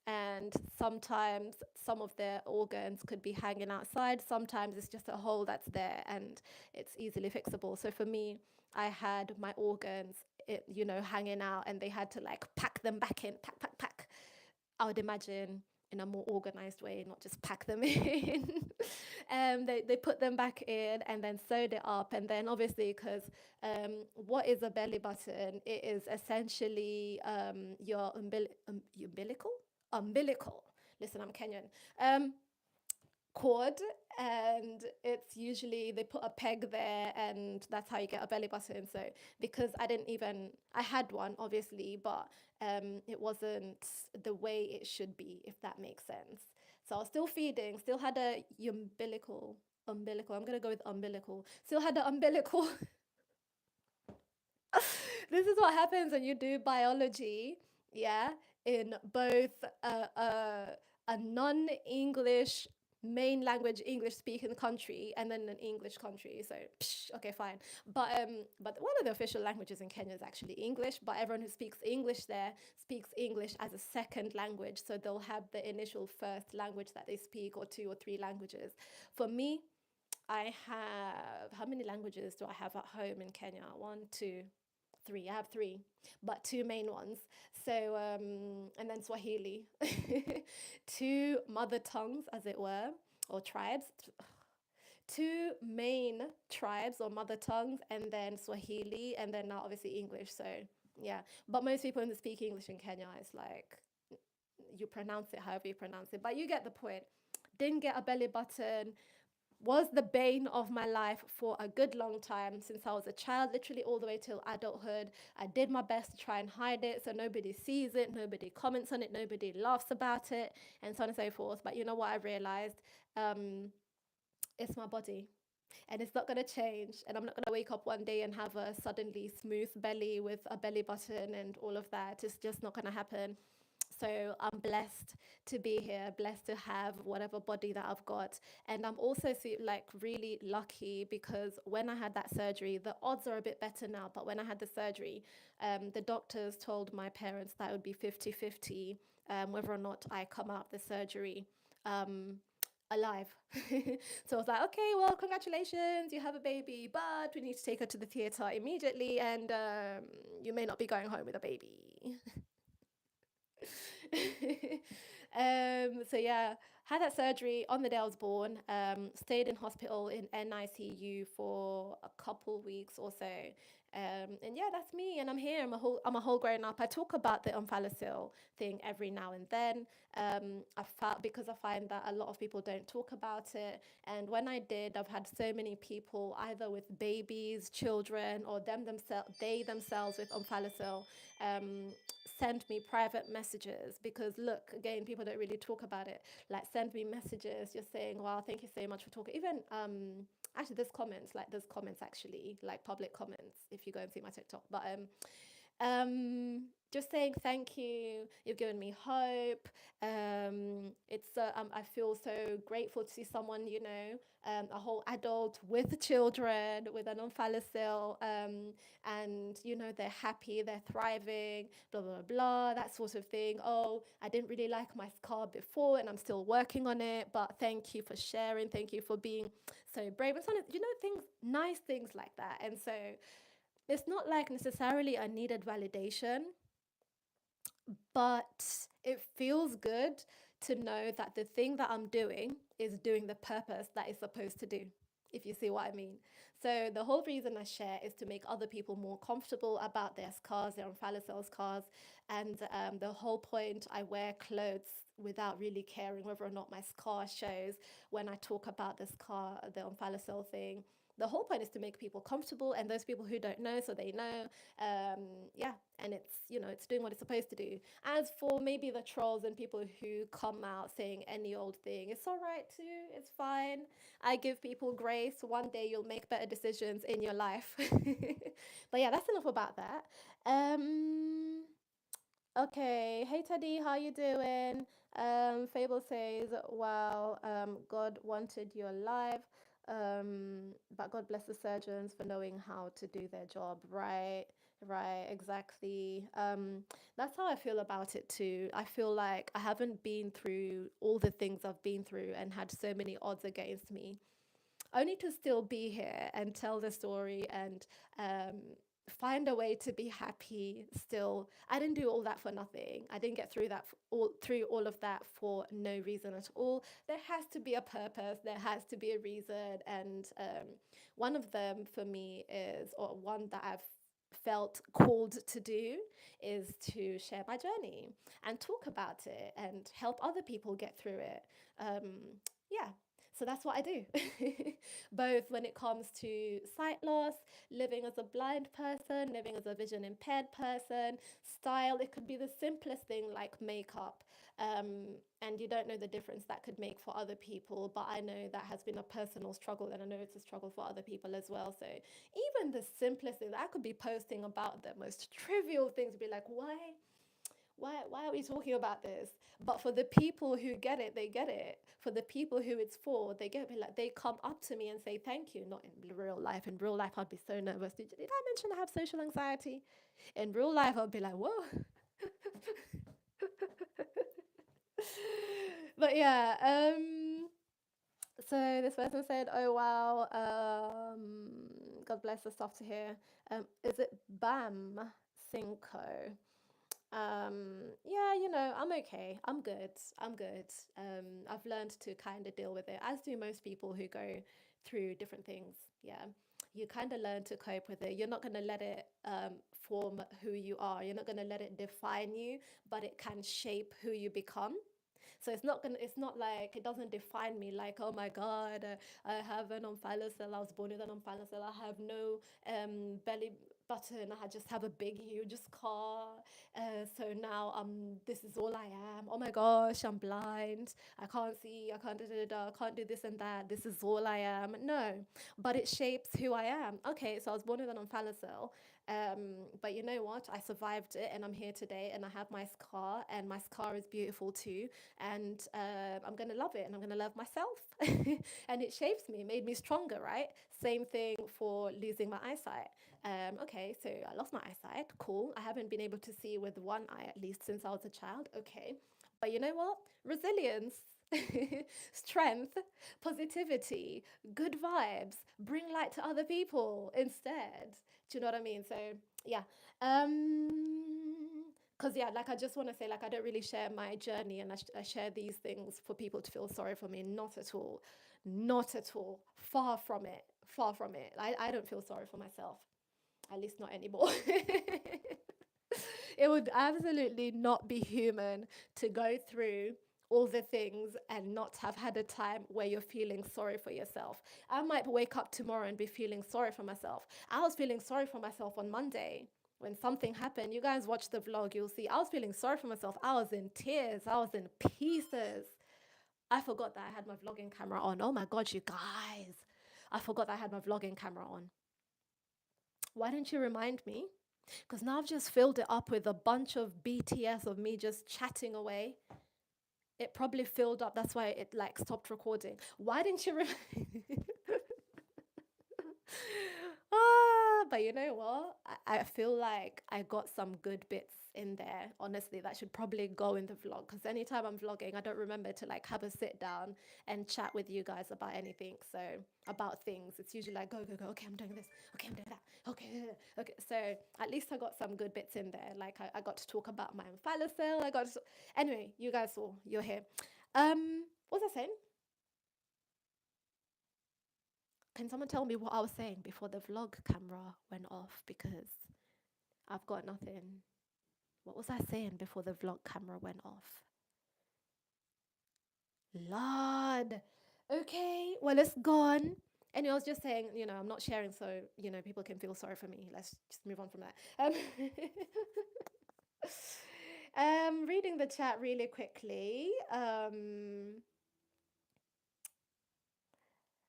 and sometimes some of their organs could be hanging outside. Sometimes it's just a hole that's there and it's easily fixable. So for me, I had my organs, hanging out, and they had to like pack them back in, pack. I would imagine in a more organized way, not just pack them in. They put them back in and then sewed it up. And then obviously, because what is a belly button? It is essentially your umbilical? Umbilical. Listen, I'm Kenyan. Um, cord, and it's usually they put a peg there, and that's how you get a belly button. So because I had one obviously, but it wasn't the way it should be, if that makes sense. So I was still feeding, still had a umbilical. I'm gonna go with umbilical. Still had the umbilical. This is what happens when you do biology, yeah, in both a non-English main language English speaking country and then an English country. So okay, fine. But one of the official languages in Kenya is actually English, but everyone who speaks English there speaks English as a second language. So they'll have the initial first language that they speak, or two or three languages. For me, I have, how many languages do I have at home in Kenya? One, two, three. I have three, but two main ones. So, and then Swahili. Two mother tongues, as it were, or tribes. Two main tribes or mother tongues, and then Swahili, and then now obviously English. So, yeah. But most people who speak English in Kenya, it's like you pronounce it however you pronounce it. But you get the point. Didn't get a belly button, was the bane of my life for a good long time since I was a child, literally all the way till adulthood. I did my best to try and hide it so nobody sees it, nobody comments on it, nobody laughs about it, and so on and so forth. But you know what I realized? It's my body. And it's not going to change. And I'm not going to wake up one day and have a suddenly smooth belly with a belly button and all of that. It's just not going to happen. So I'm blessed to be here, blessed to have whatever body that I've got. And I'm also like really lucky because when I had that surgery, the odds are a bit better now. But when I had the surgery, the doctors told my parents that it would be 50-50 whether or not I come out of the surgery alive. So I was like, okay, well, congratulations, you have a baby, but we need to take her to the theatre immediately, and you may not be going home with a baby. So yeah, had that surgery on the day I was born. Stayed in hospital in NICU for a couple weeks or so. And yeah, that's me, and I'm here. I'm a whole grown up. I talk about the omphalocele thing every now and then. I felt because I find that a lot of people don't talk about it, and when I did, I've had so many people either with babies, children, or they themselves with omphalocele. Um, Send me private messages because look, again, people don't really talk about it. Like, send me messages just saying, wow, thank you so much for talking. Even actually there's comments actually, like public comments if you go and see my TikTok. But just saying thank you. You've given me hope. I feel so grateful to see someone, a whole adult with children with an omphalocele, and they're happy, they're thriving, blah blah blah, that sort of thing. Oh, I didn't really like my scar before, and I'm still working on it. But thank you for sharing. Thank you for being so brave. And so, things, nice things like that. And so it's not like necessarily I needed validation, but it feels good to know that the thing that I'm doing is doing the purpose that it's supposed to do, if you see what I mean. So the whole reason I share is to make other people more comfortable about their scars, their omphalocele scars, and the whole point, I wear clothes without really caring whether or not my scar shows when I talk about the scar, the omphalocele thing. The whole point is to make people comfortable, and those people who don't know, so they know. Yeah, and it's, it's doing what it's supposed to do. As for maybe the trolls and people who come out saying any old thing, it's all right too. It's fine. I give people grace. One day you'll make better decisions in your life. But yeah, that's enough about that. Um, Okay, hey Teddy, how you doing? Fable says, "Wow, God wanted you alive, but God bless the surgeons for knowing how to do their job." Right, right, exactly. That's how I feel about it too. I feel like I haven't been through all the things I've been through and had so many odds against me, only to still be here and tell the story and um, find a way to be happy still. I didn't do all that for nothing. I didn't get through all of that for no reason at all. There has to be a purpose. There has to be a reason, and one of them for me is, or one that I've felt called to do, is to share my journey and talk about it and help other people get through it. Yeah, so that's what I do, both when it comes to sight loss, living as a blind person, living as a vision impaired person, style. It could be the simplest thing like makeup. And you don't know the difference that could make for other people, but I know that has been a personal struggle, and I know it's a struggle for other people as well. So even the simplest thing, I could be posting about the most trivial things, be like, why are we talking about this? But for the people who get it, they get it. For the people who it's for, they get it. Like, they come up to me and say thank you. Not in real life. In real life, I'd be so nervous. Did I mention I have social anxiety? In real life, I'd be like, whoa. But yeah, so this person said, "Oh wow, God bless the stuff to hear. Is it Bam Cinco?" Yeah, I'm okay. I'm good. I'm good. I've learned to kind of deal with it, as do most people who go through different things. Yeah. You kind of learn to cope with it. You're not going to let it form who you are. You're not going to let it define you, but it can shape who you become. So it's not like it doesn't define me like, oh my God, I have an omphalocele, I was born with an omphalocele, I have no belly button, I just have a big huge scar. So now this is all I am. Oh my gosh, I'm blind. I can't see, I can't I can't do this and that. This is all I am. No, but it shapes who I am. Okay, so I was born with an omphalocele. But you know what? I survived it and I'm here today and I have my scar, and my scar is beautiful too. And I'm going to love it and I'm going to love myself. And it shapes me, made me stronger, right? Same thing for losing my eyesight. Okay, so I lost my eyesight. Cool. I haven't been able to see with one eye at least since I was a child. Okay. But you know what? Resilience. Strength, positivity, good vibes, bring light to other people instead. Do you know what I mean? So, yeah. Because, yeah, like I just want to say, like, I don't really share my journey, and I share these things for people to feel sorry for me. Not at all. Not at all. Far from it. Far from it. I don't feel sorry for myself, at least not anymore. It would absolutely not be human to go through all the things and not have had a time where you're feeling sorry for yourself. I might wake up tomorrow and be feeling sorry for myself. I was feeling sorry for myself on Monday when something happened. You guys watch the vlog, you'll see I was feeling sorry for myself. I was in tears, I was in pieces. I forgot that I had my vlogging camera on. Oh my God, you guys. I forgot that I had my vlogging camera on. Why didn't you remind me? Because now I've just filled it up with a bunch of BTS of me just chatting away. It probably filled up. That's why it like stopped recording. Why didn't you? but you know what? I feel like I got some good bits in there. Honestly, that should probably go in the vlog because anytime I'm vlogging, I don't remember to like have a sit down and chat with you guys about anything. So about things, it's usually like go go go. Okay, I'm doing this. Okay, I'm doing that. Okay, okay. So at least I got some good bits in there. Like I got to talk about my phallocell. Anyway, you guys saw you're here. What was I saying? Can someone tell me what I was saying before the vlog camera went off? Because I've got nothing. What was I saying before the vlog camera went off? Lord. Okay, well, it's gone. And I was just saying, I'm not sharing so, people can feel sorry for me. Let's just move on from that. Reading the chat really quickly.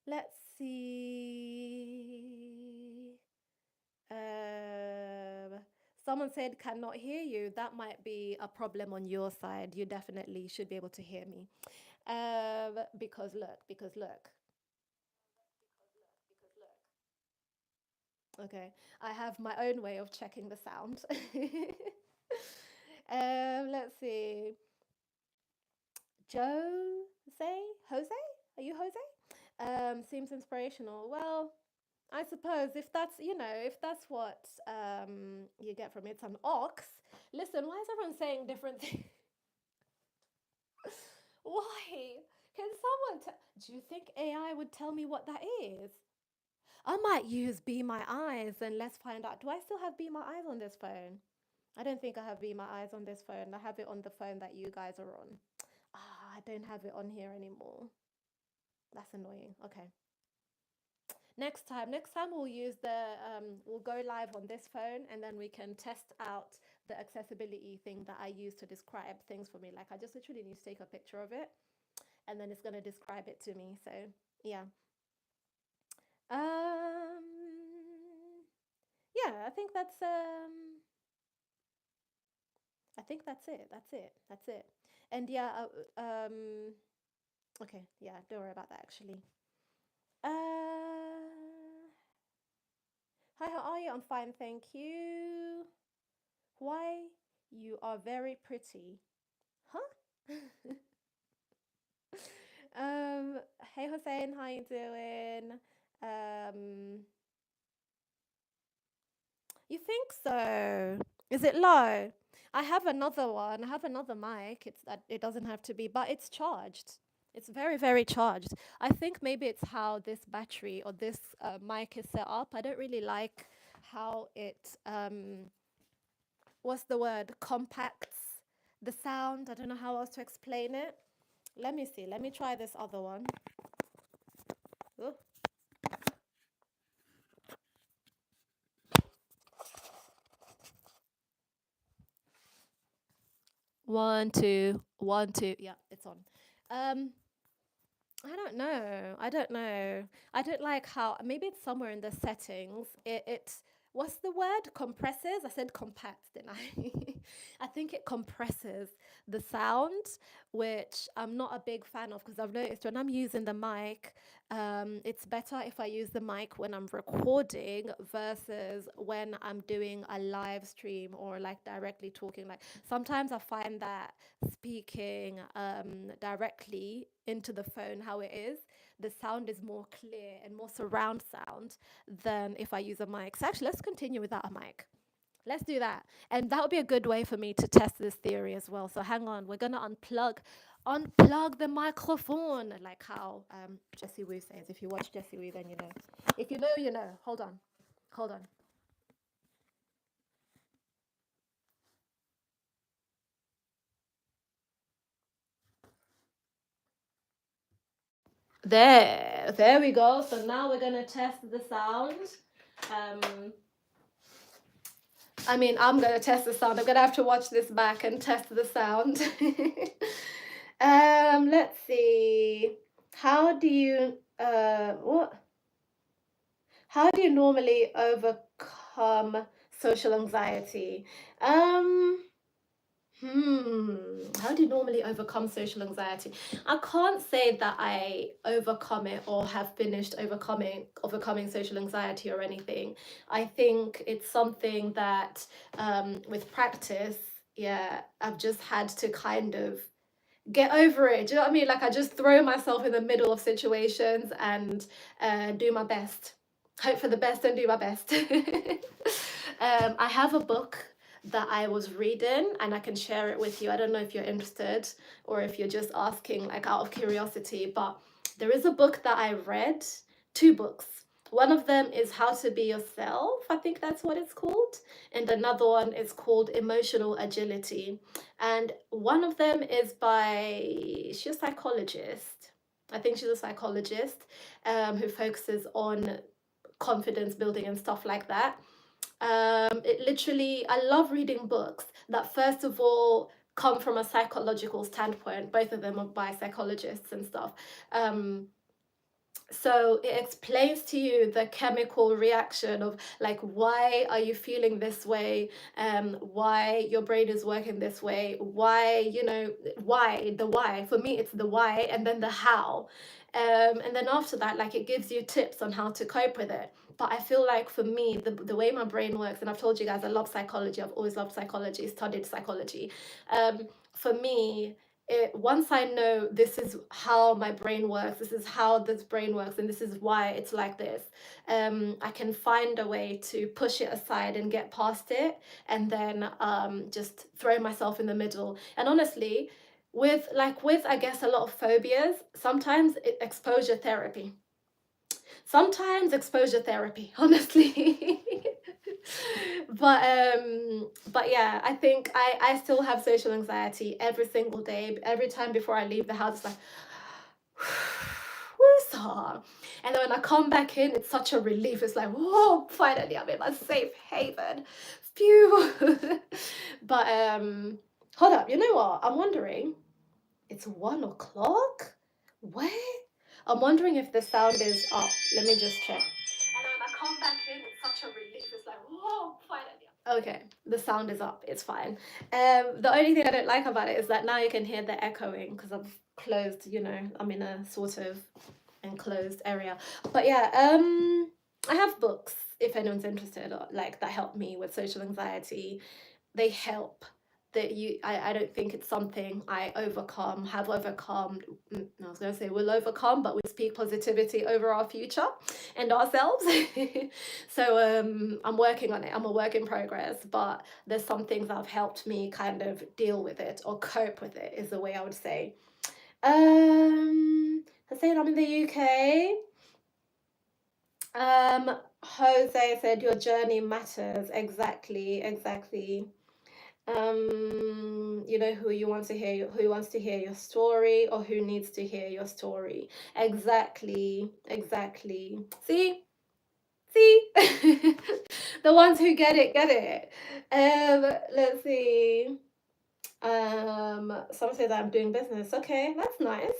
Let's see. Someone said cannot hear you. That might be a problem on your side. You definitely should be able to hear me. Because look. Okay, I have my own way of checking the sound. Let's see. Jose? Are you Jose? Seems inspirational. Well, I suppose if that's what you get from it, it's an ox. Listen, why is everyone saying different things? Why? Can someone do you think AI would tell me what that is? I might use Be My Eyes and let's find out. Do I still have Be My Eyes on this phone? I don't think I have Be My Eyes on this phone. I have it on the phone that you guys are on. I don't have it on here anymore. That's annoying. Okay. Next time we'll go live on this phone and then we can test out the accessibility thing that I use to describe things for me. Like I just literally need to take a picture of it and then it's gonna describe it to me. So yeah. Um yeah, I think that's it. That's it. And yeah, okay, yeah, don't worry about that actually. Hi, how are you? I'm fine, thank you. Why? You are very pretty. Huh? um, hey Hussein, how you doing? Um, you think so? Is it low? I have another one. I have another mic. It's that it doesn't have to be, but it's charged. It's very, very charged. I think maybe it's how this battery or this mic is set up. I don't really like how it what's the word? Compacts the sound. I don't know how else to explain it. Let me see. Let me try this other one. Oh. One, two, one, two. Yeah, it's on. Um, I don't know. I don't know. I don't like how maybe it's somewhere in the settings. It what's the word? Compresses. I said compact, didn't I? I think it compresses the sound, which I'm not a big fan of because I've noticed when I'm using the mic, it's better if I use the mic when I'm recording versus when I'm doing a live stream or like directly talking. Like sometimes I find that speaking directly into the phone, how it is, the sound is more clear and more surround sound than if I use a mic. So actually, let's continue without a mic. Let's do that. And that would be a good way for me to test this theory as well. So hang on, we're gonna unplug the microphone, like how Jessie Wu says. If you watch Jessie Wu, then you know. If you know, you know. Hold on. There we go. So now we're gonna test the sound. Um, I mean, I'm gonna test the sound. I'm gonna have to watch this back and test the sound. Let's see. How do you what? How do you normally overcome social anxiety? Um, How do you normally overcome social anxiety? I can't say that I overcome it or have finished overcoming social anxiety or anything. I think it's something that with practice, yeah, I've just had to kind of get over it. Do you know what I mean? Like I just throw myself in the middle of situations and do my best. Hope for the best and do my best. I have a book that I was reading and I can share it with you. I don't know if you're interested or if you're just asking like out of curiosity, but there is a book that I read, two books. One of them is How to Be Yourself, I think that's what it's called, and another one is called Emotional Agility. And one of them is by, she's a psychologist. I think she's a psychologist who focuses on confidence building and stuff like that. It literally, I love reading books that first of all come from a psychological standpoint. Both of them are by psychologists and stuff. So it explains to you the chemical reaction of like why are you feeling this way, why your brain is working this way, why, you know, why, the why. For me it's the why and then the how, and then after that, like, it gives you tips on how to cope with it. But I feel like for me, the way my brain works, and I've told you guys I love psychology, I've always loved psychology, studied psychology. For me, once I know this is how my brain works, this is how this brain works, and this is why it's like this, I can find a way to push it aside and get past it, and then just throw myself in the middle. And honestly, with I guess a lot of phobias, sometimes exposure therapy. Sometimes exposure therapy, honestly. But yeah, I think I still have social anxiety every single day. Every time before I leave the house, it's like woosah. And then when I come back in, it's such a relief. It's like, whoa, finally I'm in my safe haven. Phew. But hold up, you know what? I'm wondering, it's 1 o'clock? What? I'm wondering if the sound is up. Let me just check. And when I come back in, it's such a relief. It's like, whoa, finally. Okay, the sound is up. It's fine. The only thing I don't like about it is that now you can hear the echoing because I've closed, you know, I'm in a sort of enclosed area. But yeah, I have books if anyone's interested, or, like, that help me with social anxiety. They help. That I don't think it's something I have overcome. I was going to say will overcome, but we speak positivity over our future and ourselves. So I'm working on it. I'm a work in progress, but there's some things that have helped me kind of deal with it or cope with it, is the way I would say. I say I'm in the UK. Jose said your journey matters. Exactly. You know, who wants to hear your story, or who needs to hear your story. Exactly. See the ones who get it. Let's see. Someone says I'm doing business. Okay, that's nice.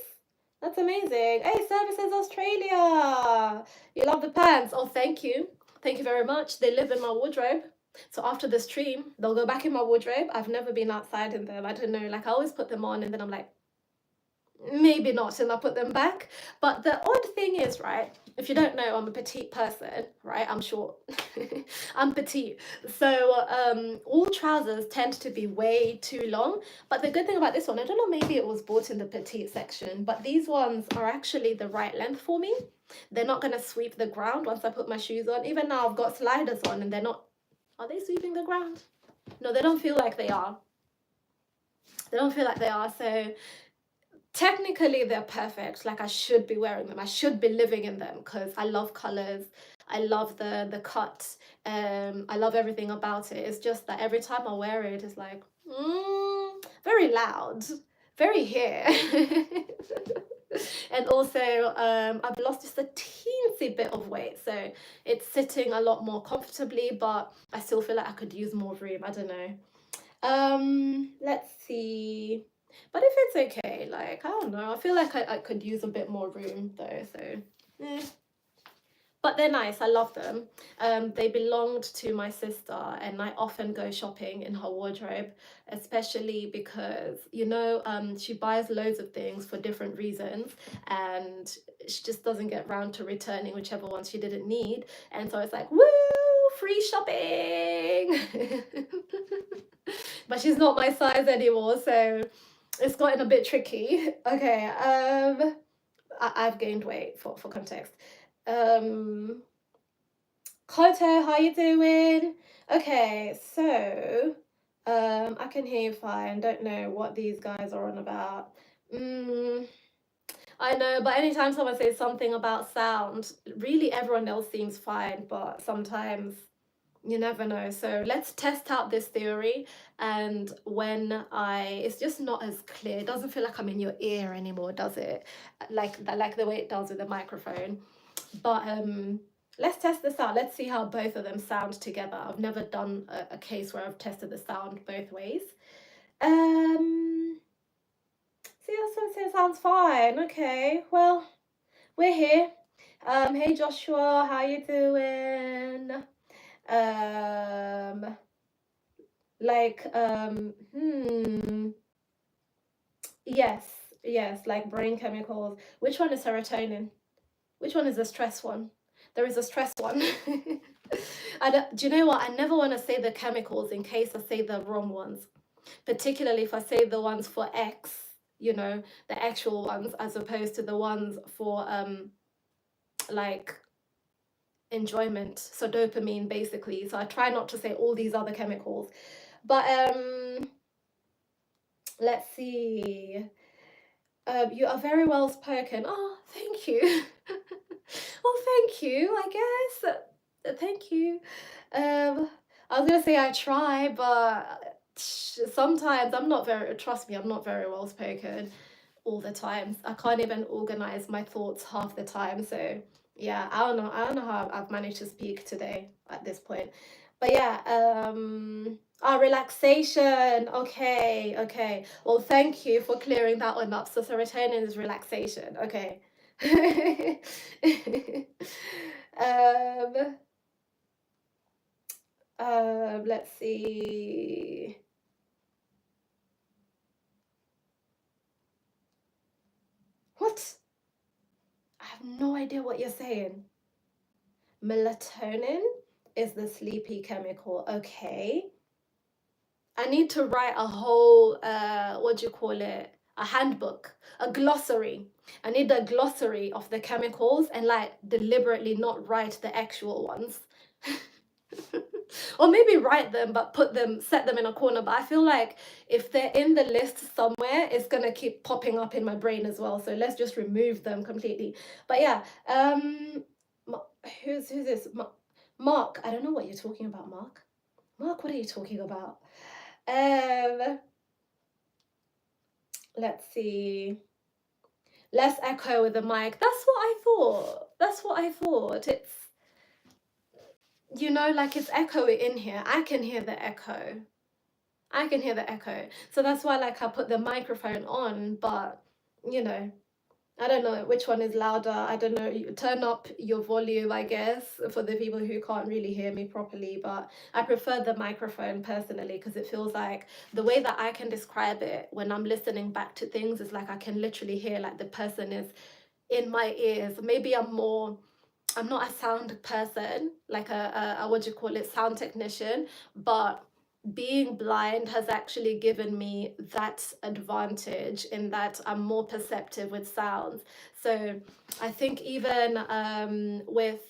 That's amazing. Hey, Services Australia. You love the pants. Oh, thank you very much. They live in my wardrobe. So after the stream, they'll go back in my wardrobe. I've never been outside in them. I don't know, like, I always put them on and then I'm like, maybe not, and I put them back. But the odd thing is, right, if you don't know, I'm a petite person, right? I'm short. I'm petite. So all trousers tend to be way too long. But the good thing about this one, I don't know, maybe it was bought in the petite section, but these ones are actually the right length for me. They're not going to sweep the ground once I put my shoes on. Even now I've got sliders on and they're not. Are they sweeping the ground? No, they don't feel like they are. So technically they're perfect. Like, I should be wearing them. I should be living in them because I love colors. I love the cut. I love everything about it. It's just that every time I wear it, it's like, very loud, very here. And also, I've lost just a teensy bit of weight, so it's sitting a lot more comfortably, but I still feel like I could use more room. I don't know. Let's see. But if it's okay, like, I don't know, I feel like I could use a bit more room though, so but but they're nice. I love them. They belonged to my sister, and I often go shopping in her wardrobe, especially because, you know, she buys loads of things for different reasons, and she just doesn't get round to returning whichever ones she didn't need. And so it's like, woo, free shopping. But she's not my size anymore, so it's gotten a bit tricky. Okay, I've gained weight for context. Koto, how you doing? Okay, so I can hear you fine. Don't know what these guys are on about. I know, but anytime someone says something about sound, really everyone else seems fine, but sometimes you never know. So let's test out this theory. And when it's just not as clear. It doesn't feel like I'm in your ear anymore, does it? Like the way it does with the microphone. But let's test this out. Let's see how both of them sound together. I've never done a case where I've tested the sound both ways. See, that's what it sounds fine. Okay, well, we're here. Hey Joshua, how you doing? Like yes, yes, like brain chemicals. Which one is serotonin? Which one is the stress one? There is a stress one. Do you know what? I never want to say the chemicals in case I say the wrong ones, particularly if I say the ones for X, you know, the actual ones, as opposed to the ones for like enjoyment, so dopamine basically. So I try not to say all these other chemicals, but let's see. You are very well spoken. Oh, thank you. Well, thank you, I guess. Thank you. I was gonna say I try, but sometimes I'm not very, trust me, I'm not very well spoken all the time. I can't even organize my thoughts half the time. So yeah, I don't know how I've managed to speak today at this point. But yeah, relaxation. Okay, okay. Well, thank you for clearing that one up. So serotonin is relaxation. Okay. um, let's see. What? I have no idea what you're saying. Melatonin is the sleepy chemical. Okay. I need to write a whole, what do you call it? A handbook, a glossary. I need a glossary of the chemicals and like deliberately not write the actual ones. Or maybe write them but set them in a corner. But I feel like if they're in the list somewhere, it's gonna keep popping up in my brain as well. So let's just remove them completely. But yeah, who's this? Mark, I don't know what you're talking about, Mark. Mark, what are you talking about? Let's see. Less echo with the mic. That's what I thought. That's what I thought. It's, you know, like it's echoey in here. I can hear the echo. I can hear the echo. So that's why like I put the microphone on, but you know, I don't know which one is louder. I don't know. You turn up your volume, I guess, for the people who can't really hear me properly. But I prefer the microphone personally because it feels like the way that I can describe it when I'm listening back to things is like I can literally hear like the person is in my ears. Maybe I'm not a sound person, like a what do you call it, sound technician, but being blind has actually given me that advantage in that I'm more perceptive with sounds. So I think even with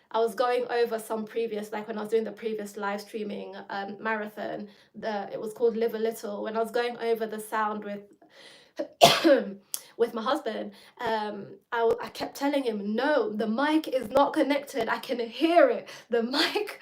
I was going over some previous, like when I was doing the previous live streaming marathon, it was called Live a Little. When I was going over the sound with with my husband, I kept telling him, no, the mic is not connected. I can hear it. The mic.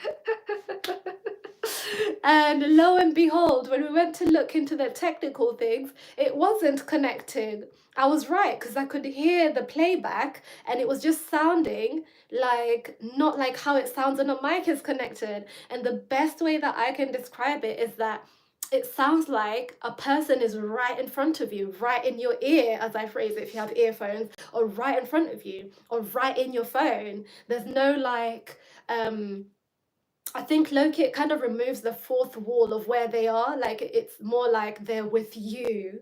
And lo and behold, when we went to look into the technical things, it wasn't connected. I was right because I could hear the playback and it was just sounding like not like how it sounds when a mic is connected. And the best way that I can describe it is that it sounds like a person is right in front of you, right in your ear, as I phrase it, if you have earphones, or right in front of you, or right in your phone. There's no like, I think Loki, it kind of removes the fourth wall of where they are. Like it's more like they're with you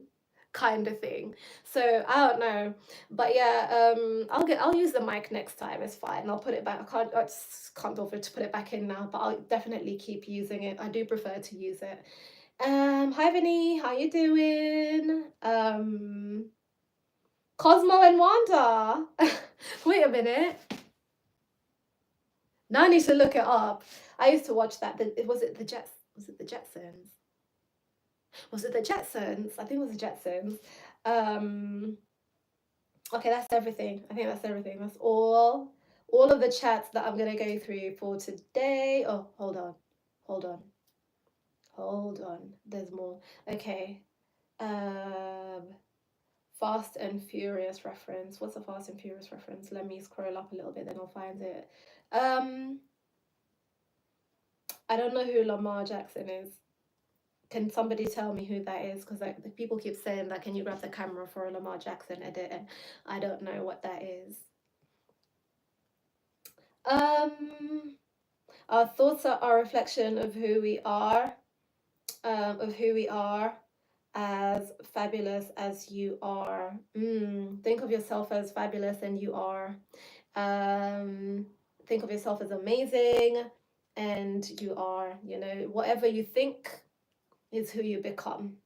kind of thing. So I don't know. But yeah, I'll use the mic next time. It's fine. I'll put it back. I just can't bother to put it back in now, but I'll definitely keep using it. I do prefer to use it. Hi Vinny, how you doing? Cosmo and Wanda. Wait a minute. Now I need to look it up. I used to watch that. Was it the Jets? Was it the Jetsons? Was it the Jetsons? I think it was the Jetsons. Okay, that's everything. I think that's everything. That's all of the chats that I'm gonna go through for today. Oh, hold on. Hold on. Hold on. There's more. Okay. Fast and Furious reference. What's a Fast and Furious reference? Let me scroll up a little bit, then I'll find it. I don't know who Lamar Jackson is. Can somebody tell me who that is? Because like the people keep saying that. Can you grab the camera for a Lamar Jackson edit? And I don't know what that is. Our thoughts are a reflection of who we are. As fabulous as you are. Think of yourself as fabulous and you are. Think of yourself as amazing and you are. You know, whatever you think is who you become.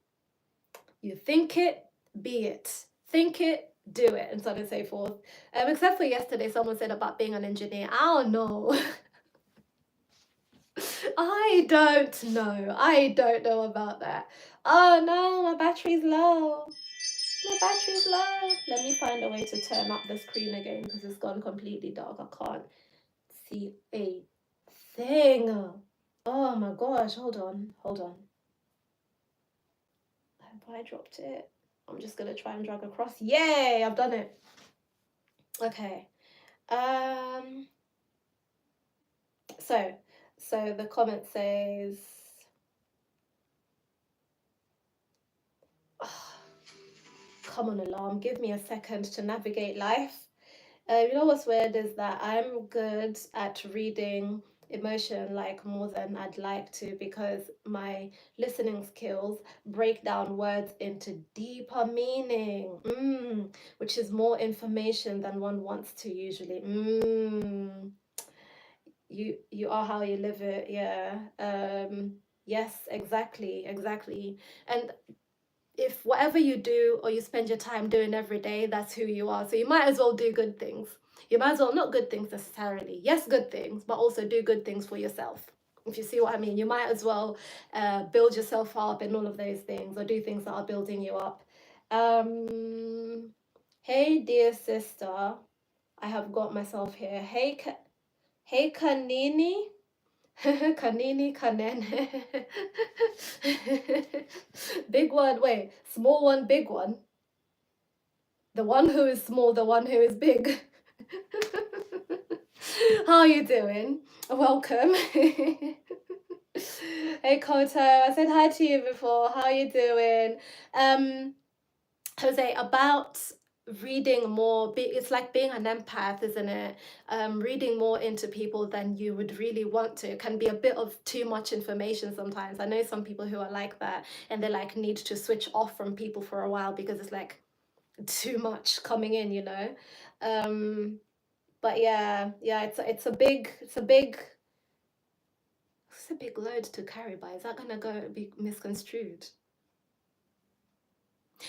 You think it, be it. Think it, do it, and so on and so forth. Except for yesterday, someone said about being an engineer. I don't know. I don't know. I don't know about that. Oh no, my battery's low. My battery's low. Let me find a way to turn up the screen again because it's gone completely dark. I can't see a thing. Oh my gosh, hold on. Have I dropped it? I'm just gonna try and drag across. Yay, I've done it. Okay. So the comment says, oh, come on alarm, give me a second to navigate life. You know what's weird is that I'm good at reading emotion like more than I'd like to because my listening skills break down words into deeper meaning, which is more information than one wants to usually. You are how you live it. Yeah. Yes, exactly. And if whatever you do or you spend your time doing every day, that's who you are. So you might as well do good things. You might as well, not good things necessarily, yes, good things, but also do good things for yourself. If you see what I mean, you might as well build yourself up in all of those things or do things that are building you up. Hey, dear sister, I have got myself here. Hey, Kanini. Kanini, Kanene. Big one, wait, small one, big one. The one who is small, the one who is big. How are you doing? Welcome. Hey Koto, I said hi to you before. How are you doing? Jose, about reading more, it's like being an empath, isn't it? Reading more into people than you would really want to can be a bit of too much information sometimes. I know some people who are like that and they like need to switch off from people for a while because it's like too much coming in, you know. But yeah, it's a big load to carry by. Is that gonna be misconstrued?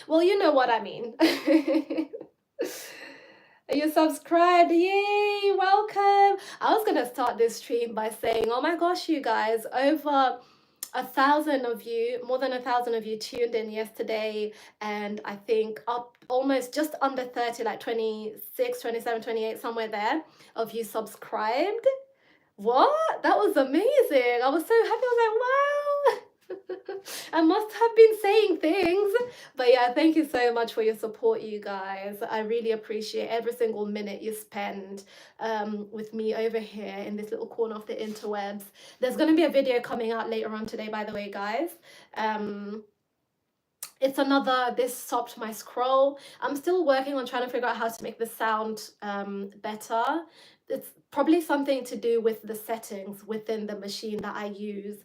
Well, you know what I mean. Are you subscribed? Yay, welcome. I was gonna start this stream by saying, oh my gosh, you guys, over 1,000 of you, more than 1,000 of you tuned in yesterday, and I think up almost just under 30, like 26, 27, 28, somewhere there, of you subscribed. What? That was amazing. I was so happy. I was like, wow. I must have been saying things. But yeah, thank you so much for your support, you guys. I really appreciate every single minute you spend with me over here in this little corner of the interwebs. There's going to be a video coming out later on today, by the way, guys. It's another, this stopped my scroll. I'm still working on trying to figure out how to make the sound better. It's probably something to do with the settings within the machine that I use.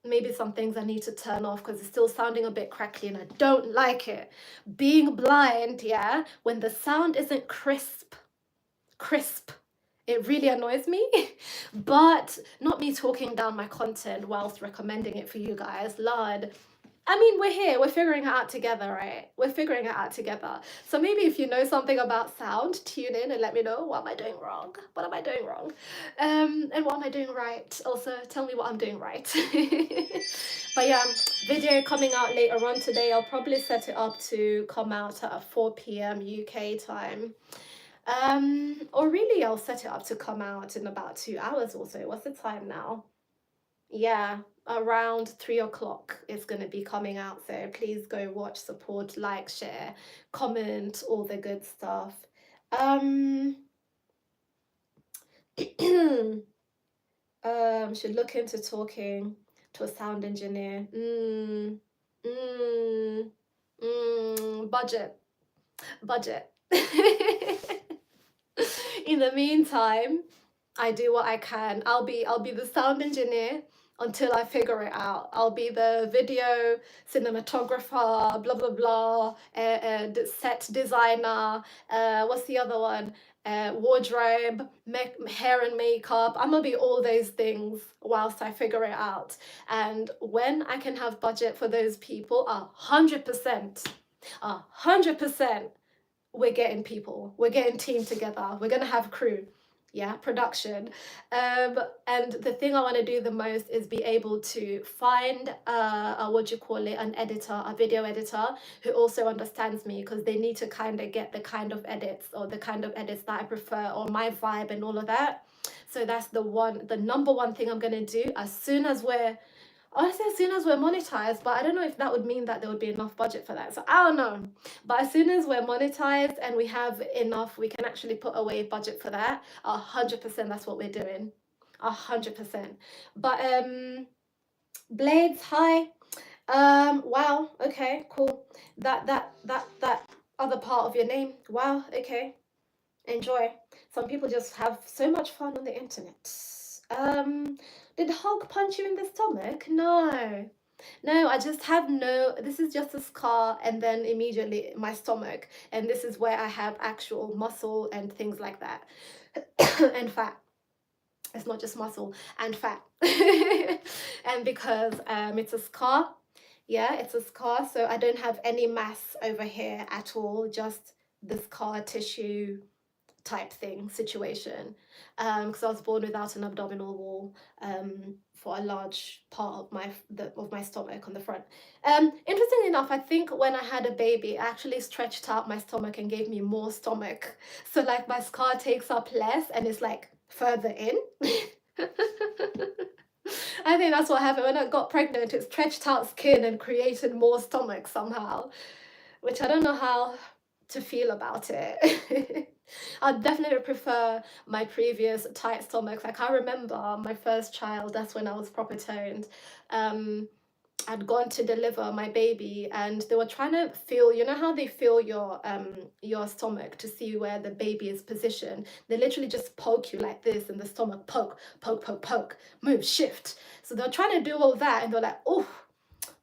Maybe some things I need to turn off because it's still sounding a bit crackly and I don't like it. Being blind, yeah, when the sound isn't crisp, it really annoys me. But not me talking down my content whilst recommending it for you guys, Lord. I mean, we're here, we're figuring it out together, right? We're figuring it out together. So maybe if you know something about sound, tune in and let me know, what am I doing wrong? What am I doing wrong? And what am I doing right? Also, tell me what I'm doing right. But yeah, video coming out later on today. I'll probably set it up to come out at 4 p.m. UK time. Or really I'll set it up to come out in about 2 hours or so. What's the time now? Yeah, around 3 o'clock it's going to be coming out, so please go watch, support, like, share, comment, all the good stuff. Should look into talking to a sound engineer. Budget. In the meantime, I do what I can. I'll be the sound engineer until I figure it out. I'll be the video cinematographer, blah blah blah, set designer. What's the other one? Wardrobe, hair and makeup. I'm gonna be all those things whilst I figure it out. And when I can have budget for those people, 100%, 100%. We're getting people, we're getting team together, we're gonna have crew, yeah, production. And the thing I want to do the most is be able to find what do you call it, an editor, a video editor who also understands me, because they need to kind of get the kind of edits or the kind of edits that I prefer or my vibe and all of that. So that's the number one thing I'm gonna do as soon as we're honestly, as soon as we're monetized, but I don't know if that would mean that there would be enough budget for that. So I don't know. But as soon as we're monetized and we have enough, we can actually put away budget for that. 100%, that's what we're doing. 100%. But Blades, hi. Wow, okay, cool. That other part of your name. Wow, okay. Enjoy. Some people just have so much fun on the internet. Did Hulk punch you in the stomach? No. No, I just have no, this is just a scar and then immediately my stomach. And this is where I have actual muscle and things like that. And fat. It's not just muscle and fat. And because it's a scar, yeah, it's a scar. So I don't have any mass over here at all, just the scar tissue type thing situation, because I was born without an abdominal wall for a large part of my stomach on the front. Interestingly enough, I think when I had a baby, it actually stretched out my stomach and gave me more stomach. So like my scar takes up less and it's like further in. I think that's what happened when I got pregnant. It stretched out skin and created more stomach somehow, which I don't know how to feel about it. I definitely prefer my previous tight stomach. Like I remember my first child, that's when I was proper toned. I'd gone to deliver my baby and they were trying to feel, you know how they feel your stomach to see where the baby is positioned. They literally just poke you like this in the stomach, poke, poke, poke, poke, move, shift. So they're trying to do all that and they're like, oh,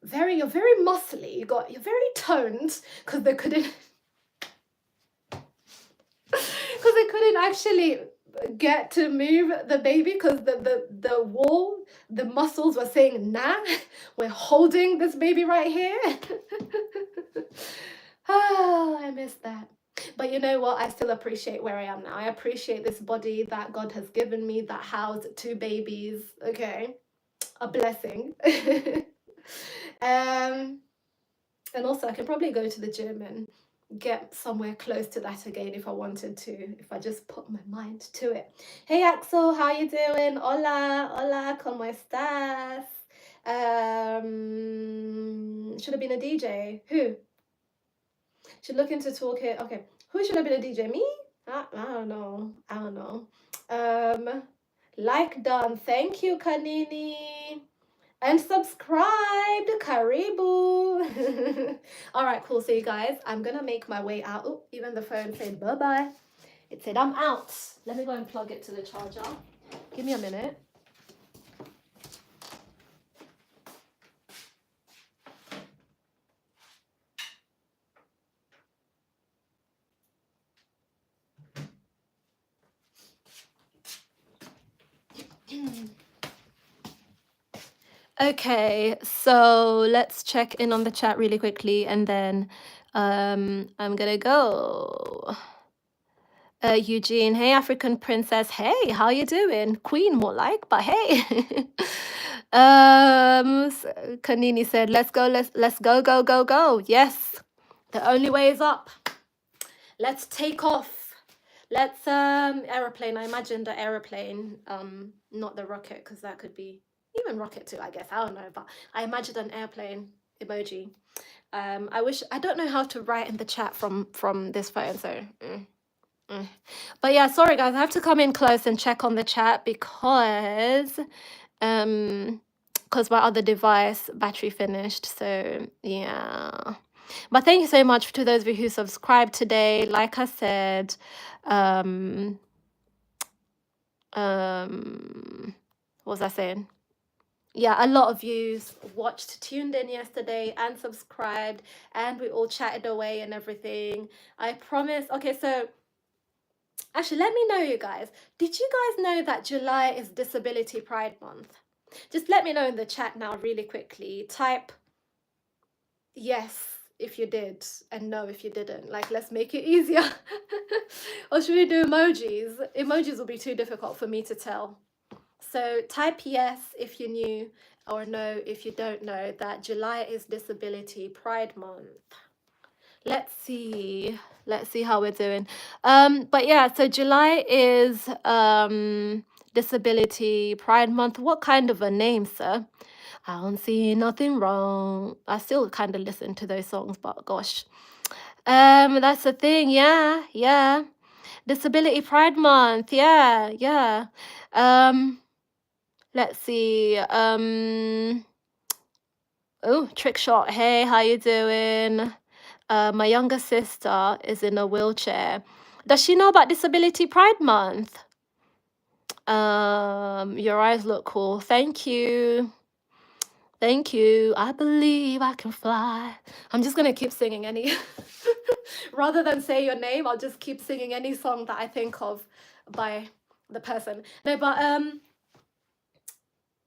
you're very muscly, you're very toned, because they couldn't actually get to move the baby because the wall, the muscles were saying, nah, we're holding this baby right here. I miss that. But you know what? I still appreciate where I am now. I appreciate this body that God has given me that housed 2 babies. Okay, a blessing. And also I can probably go to the gym and get somewhere close to that again if I wanted to, if I just put my mind to it. Hey Axel, how you doing? Hola, hola, ¿cómo estás? Should have been a DJ. Who? Should look into toolkit. Okay. Who should have been a DJ? Me? I don't know. I don't know. Like done. Thank you, Kanini. And subscribed. Karibu. All right, cool. So you guys, I'm gonna make my way out. Oh, even the phone said bye-bye. It said I'm out. Let me go and plug it to the charger. Give me a minute. Okay, so let's check in on the chat really quickly and then I'm gonna go. Eugene, hey African princess, hey, how you doing? Queen more like, but hey. Kanini said, let's go, let's go, go, go, go. Yes, the only way is up. Let's take off. Let's aeroplane. I imagined the aeroplane, not the rocket, because that could be even rocket too, I guess. I don't know, but I imagined an airplane emoji. I don't know how to write in the chat from this phone, so but yeah, sorry guys, I have to come in close and check on the chat because my other device battery finished. So yeah. But thank you so much to those of you who subscribed today. Like I said, what was I saying? Yeah, a lot of you watched, tuned in yesterday and subscribed, and we all chatted away and everything. I promise. Okay, so actually, let me know, you guys. Did you guys know that July is Disability Pride Month? Just let me know in the chat now really quickly. Type yes if you did and no if you didn't. Like, let's make it easier. Or should we do emojis? Emojis will be too difficult for me to tell. So type yes if you knew, or no if you don't know that July is Disability Pride Month. Let's see how we're doing. But yeah, so July is Disability Pride Month. What kind of a name, sir? I don't see nothing wrong. I still kind of listen to those songs, but gosh. That's the thing, yeah. Disability Pride Month, yeah. Let's see. Oh, Trick Shot. Hey, how you doing? My younger sister is in a wheelchair. Does she know about Disability Pride Month? Your eyes look cool. Thank you. Thank you. I believe I can fly. I'm just gonna keep singing any rather than say your name, I'll just keep singing any song that I think of by the person. No, but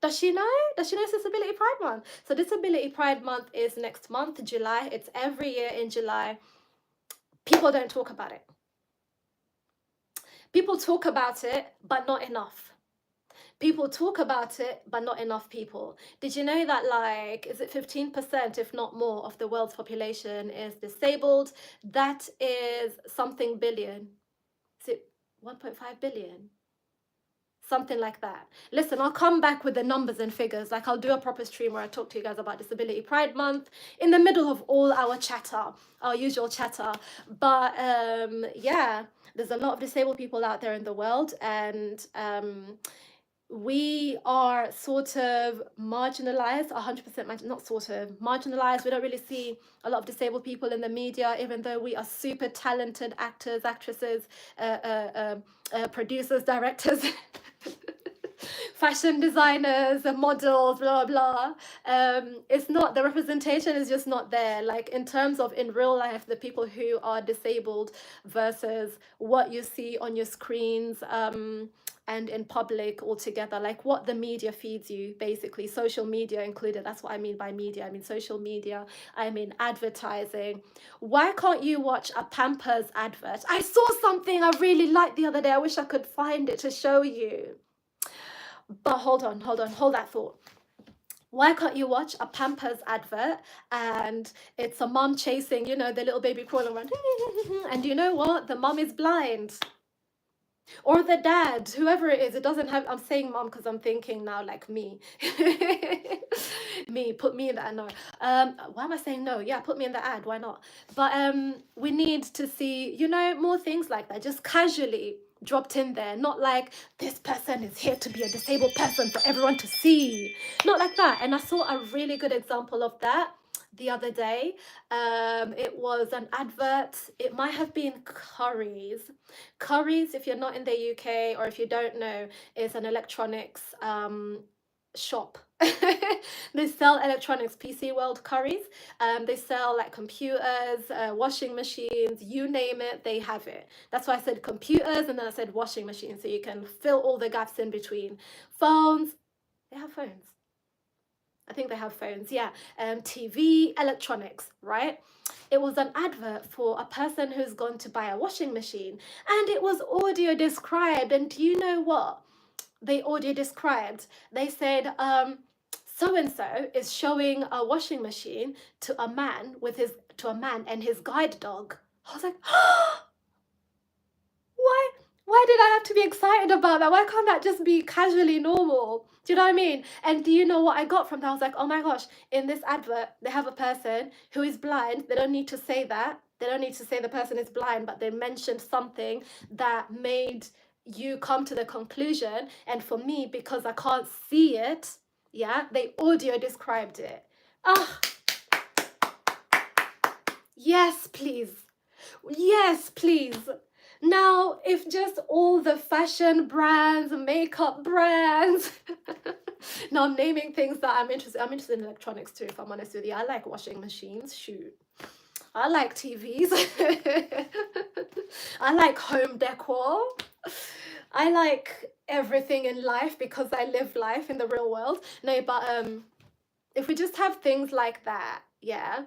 does she know? Does she know it's Disability Pride Month? So Disability Pride Month is next month, July. It's every year in July. People don't talk about it. People talk about it, but not enough. People talk about it, but not enough people. Did you know that, like, is it 15%, if not more, of the world's population is disabled? That is something billion. Is it 1.5 billion? Something like that. Listen, I'll come back with the numbers and figures. Like, I'll do a proper stream where I talk to you guys about Disability Pride Month in the middle of all our chatter, our usual chatter. But yeah, there's a lot of disabled people out there in the world, and we are sort of marginalized, 100% not sort of marginalized. We don't really see a lot of disabled people in the media, even though we are super talented actors, actresses, producers, directors, fashion designers, models, blah blah. It's not, the representation is just not there. Like, in terms of in real life, the people who are disabled versus what you see on your screens, and in public altogether, like what the media feeds you, basically, social media included. That's what I mean by media. I mean social media, I mean advertising. Why can't you watch a Pampers advert? I saw something I really liked the other day. I wish I could find it to show you. But hold on, hold that thought. Why can't you watch a Pampers advert and it's a mom chasing, you know, the little baby crawling around, and you know what? The mom is blind. Or the dad, whoever it is, it doesn't have, I'm saying mom because I'm thinking now like me. put me in that. No. Why am I saying no? Yeah, put me in the ad. Why not? But we need to see, more things like that, just casually dropped in there, not like this person is here to be a disabled person for everyone to see, not like that. And I saw a really good example of that the other day. It was an advert. It might have been Currys, if you're not in the UK or if you don't know, is an electronics shop. They sell electronics. PC World Currys. They sell like computers, washing machines, you name it, they have it. That's why I said computers and then I said washing machines, so you can fill all the gaps in between. Phones, they have phones. I think they have phones, yeah. TV, electronics, right? It was an advert for a person who's gone to buy a washing machine, and it was audio described. And do you know what they audio described? They said, so and so is showing a washing machine to a man and his guide dog. I was like, why did I have to be excited about that? Why can't that just be casually normal? Do you know what I mean? And do you know what I got from that? I was like, oh my gosh, in this advert, they have a person who is blind. They don't need to say that. They don't need to say the person is blind, but they mentioned something that made you come to the conclusion. And for me, because I can't see it, yeah, they audio described it. Ah, yes, please. Yes, please. Now, if just all the fashion brands, makeup brands, now I'm naming things that I'm interested in electronics too, if I'm honest with you. I like washing machines, shoot. I like TVs. I like home decor. I like everything in life because I live life in the real world. No, but if we just have things like that, yeah,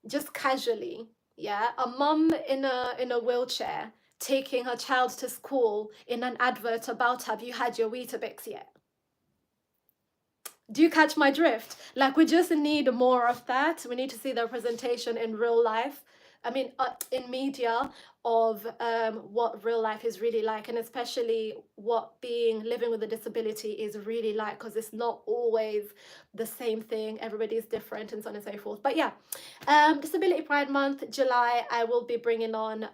just casually, yeah, a mum in a wheelchair taking her child to school in an advert about have you had your Weetabix yet? Do you catch my drift? Like, we just need more of that. We need to see the representation in real life. I mean, in media of what real life is really like, and especially what living with a disability is really like, because it's not always the same thing. Everybody's different and so on and so forth. But yeah, Disability Pride Month, July, I will be bringing on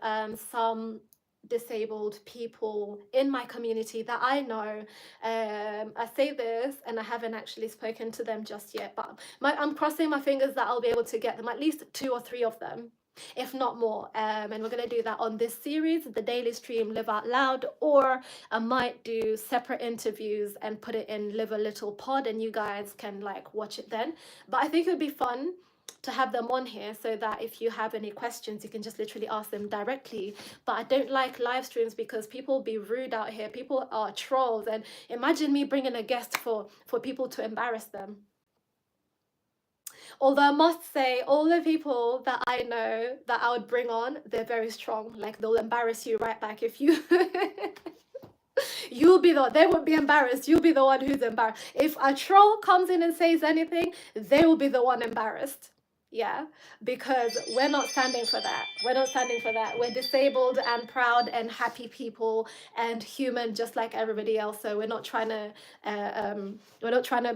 some disabled people in my community that I know. I say this and I haven't actually spoken to them just yet, but I'm crossing my fingers that I'll be able to get them, at least 2 or 3 of them, if not more. And we're going to do that on this series, the daily stream Live Out Loud, or I might do separate interviews and put it in Live a Little Pod and you guys can like watch it then. But I think it would be fun to have them on here so that if you have any questions you can just literally ask them directly. But I don't like live streams because people be rude out here. People are trolls, and imagine me bringing a guest for people to embarrass them. Although I must say, all the people that I know that I would bring on, they're very strong. Like, they'll embarrass you right back if you they won't be embarrassed, you'll be the one who's embarrassed. If a troll comes in and says anything, they will be the one embarrassed. Yeah, because we're not standing for that. We're not standing for that. We're disabled and proud and happy people and human just like everybody else. So we're not trying to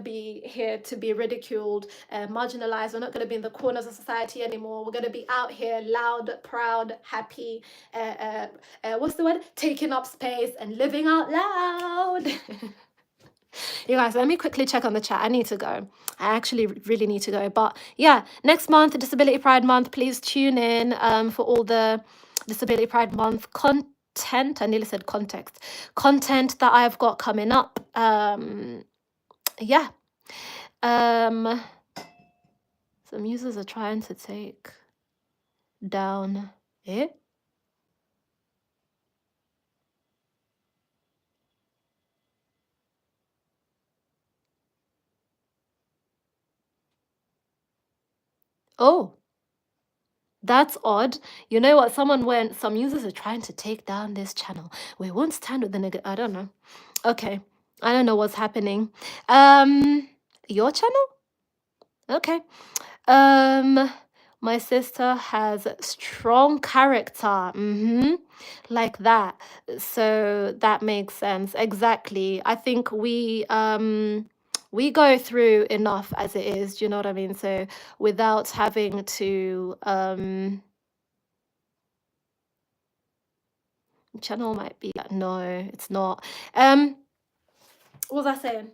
be here to be ridiculed, marginalized. We're not going to be in the corners of society anymore. We're going to be out here loud, proud, happy, what's the word? Taking up space and living out loud. You guys, let me quickly check on the chat. I need to go. I actually really need to go. But yeah, next month, Disability Pride Month, please tune in for all the Disability Pride Month content. I nearly said context. Content that I've got coming up. Yeah. Some users are trying to take down it. Oh, that's odd. You know what? Some users are trying to take down this channel. We won't stand with the nigga. I don't know. Okay. I don't know what's happening. Your channel? Okay. My sister has strong character. Like that. So that makes sense. Exactly. I think we we go through enough as it is. Do you know what I mean? So without having to channel might be like, no, it's not. What was I saying?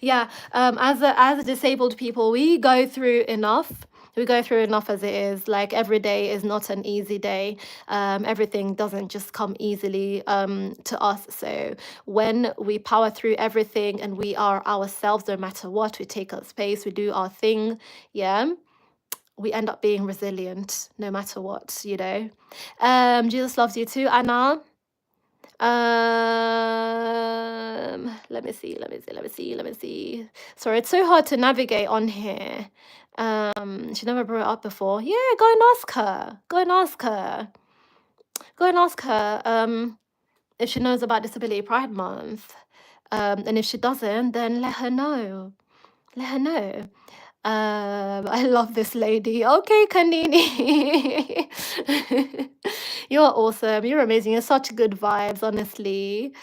Yeah, as a disabled people, we go through enough. We go through enough as it is. Like every day is not an easy day. Everything doesn't just come easily to us. So when we power through everything and we are ourselves, no matter what, we take up space, we do our thing. Yeah, we end up being resilient no matter what. You know. Jesus loves you too, Anna. Let me see. Sorry, it's so hard to navigate on here. She never brought it up before. Yeah, go and ask her. Go and ask her. Go and ask her if she knows about Disability Pride Month. And if she doesn't, then let her know. Let her know. I love this lady. Okay, Kanini. You're awesome. You're amazing. You're such good vibes, honestly.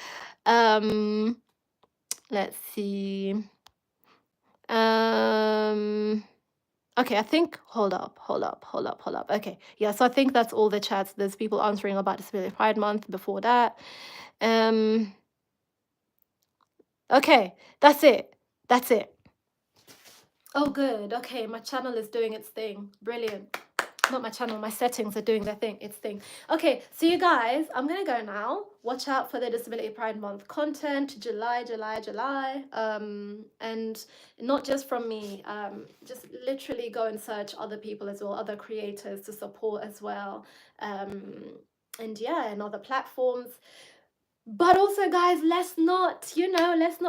Let's see. Okay, I think hold up. Okay. Yeah, so I think that's all the chats. There's people answering about Disability Pride Month before that. Okay, that's it. That's it. Oh, good. Okay, my channel is doing its thing. Brilliant. Not my channel, my settings are doing their thing, its thing. Okay, so you guys, I'm gonna go now. Watch out for the Disability Pride Month content, July. And not just from me, just literally go and search other people as well, other creators to support as well. And yeah, and other platforms. But also, guys, let's not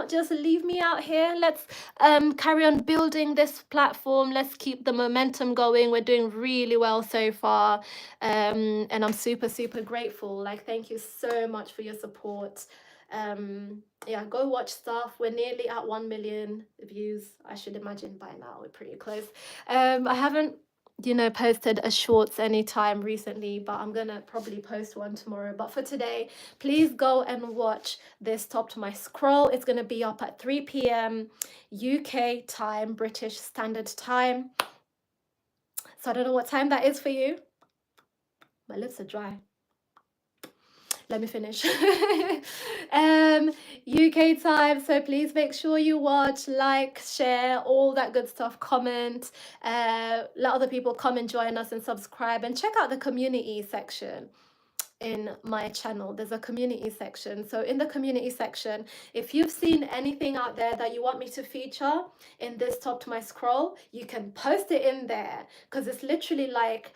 just leave me out here. Let's carry on building this platform. Let's keep the momentum going. We're doing really well so far, and I'm super, super grateful. Like, thank you so much for your support. Yeah, go watch stuff. We're nearly at 1 million views. I should imagine by now we're pretty close. I haven't posted a shorts anytime recently, but I'm gonna probably post one tomorrow. But for today, please go and watch this top to my scroll. It's gonna be up at 3 p.m. UK time, British Standard Time. So I don't know what time that is for you. My lips are dry. Let me finish. UK time, so please make sure you watch, like, share, all that good stuff, comment, let other people come and join us and subscribe, and check out the community section in my channel. There's a community section. So in the community section, if you've seen anything out there that you want me to feature in this top to my scroll, you can post it in there, because it's literally like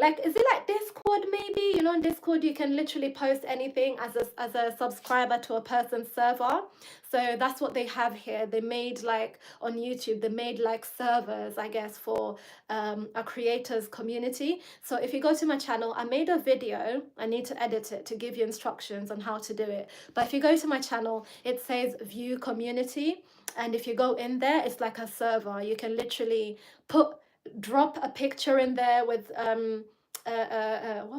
is it like Discord maybe? In Discord you can literally post anything as a subscriber to a person's server. So that's what they have here. They made, like, on YouTube, they made like servers, I guess, for a creators community. So if you go to my channel, I made a video. I need to edit it to give you instructions on how to do it. But if you go to my channel, it says view community. And if you go in there, it's like a server. You can literally drop a picture in there with what am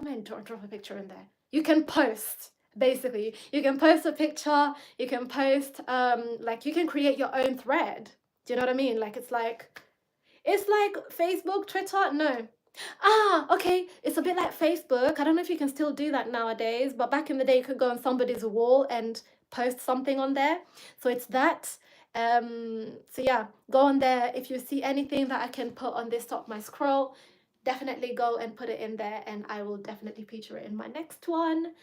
I drop a picture in there? You can post, basically. You can post a picture, you can post like, you can create your own thread. Do you know what I mean? Like, it's like Facebook, Twitter. No. Okay, it's a bit like Facebook. I don't know if you can still do that nowadays, but back in the day you could go on somebody's wall and post something on there. So it's that. So yeah, go on there. If you see anything that I can put on this top of my scroll, definitely go and put it in there, and I will definitely feature it in my next one.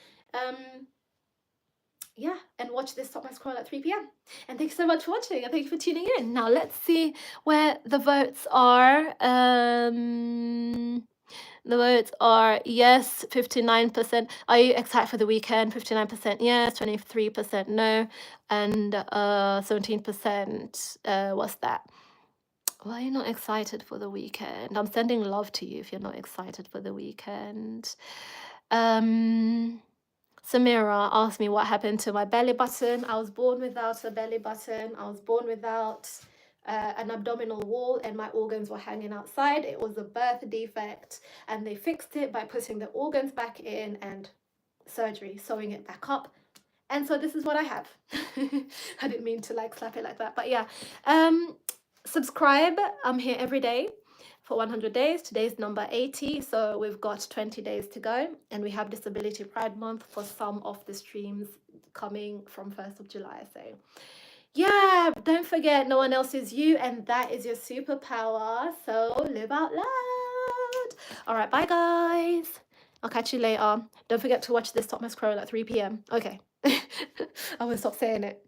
Yeah, and watch this top my scroll at 3 p.m. And thank you so much for watching, and thank you for tuning in. Now let's see where the votes are. The votes are yes, 59%. Are you excited for the weekend? 59% yes, 23% no, and 17%, what's that? Why are you not excited for the weekend? I'm sending love to you if you're not excited for the weekend. Samira asked me what happened to my belly button. I was born without a belly button. I was born without an abdominal wall, and my organs were hanging outside. It was a birth defect, and they fixed it by putting the organs back in and surgery, sewing it back up. And so this is what I have. I didn't mean to like slap it like that, but yeah. Um, subscribe. I'm here every day for 100 days. Today's number 80, so we've got 20 days to go, and we have Disability Pride Month for some of the streams coming from 1st of July. So yeah, don't forget, no one else is you, and that is your superpower. So live out loud. All right, bye guys. I'll catch you later. Don't forget to watch this Top Miss Crow at 3 p.m. Okay. I will stop saying it.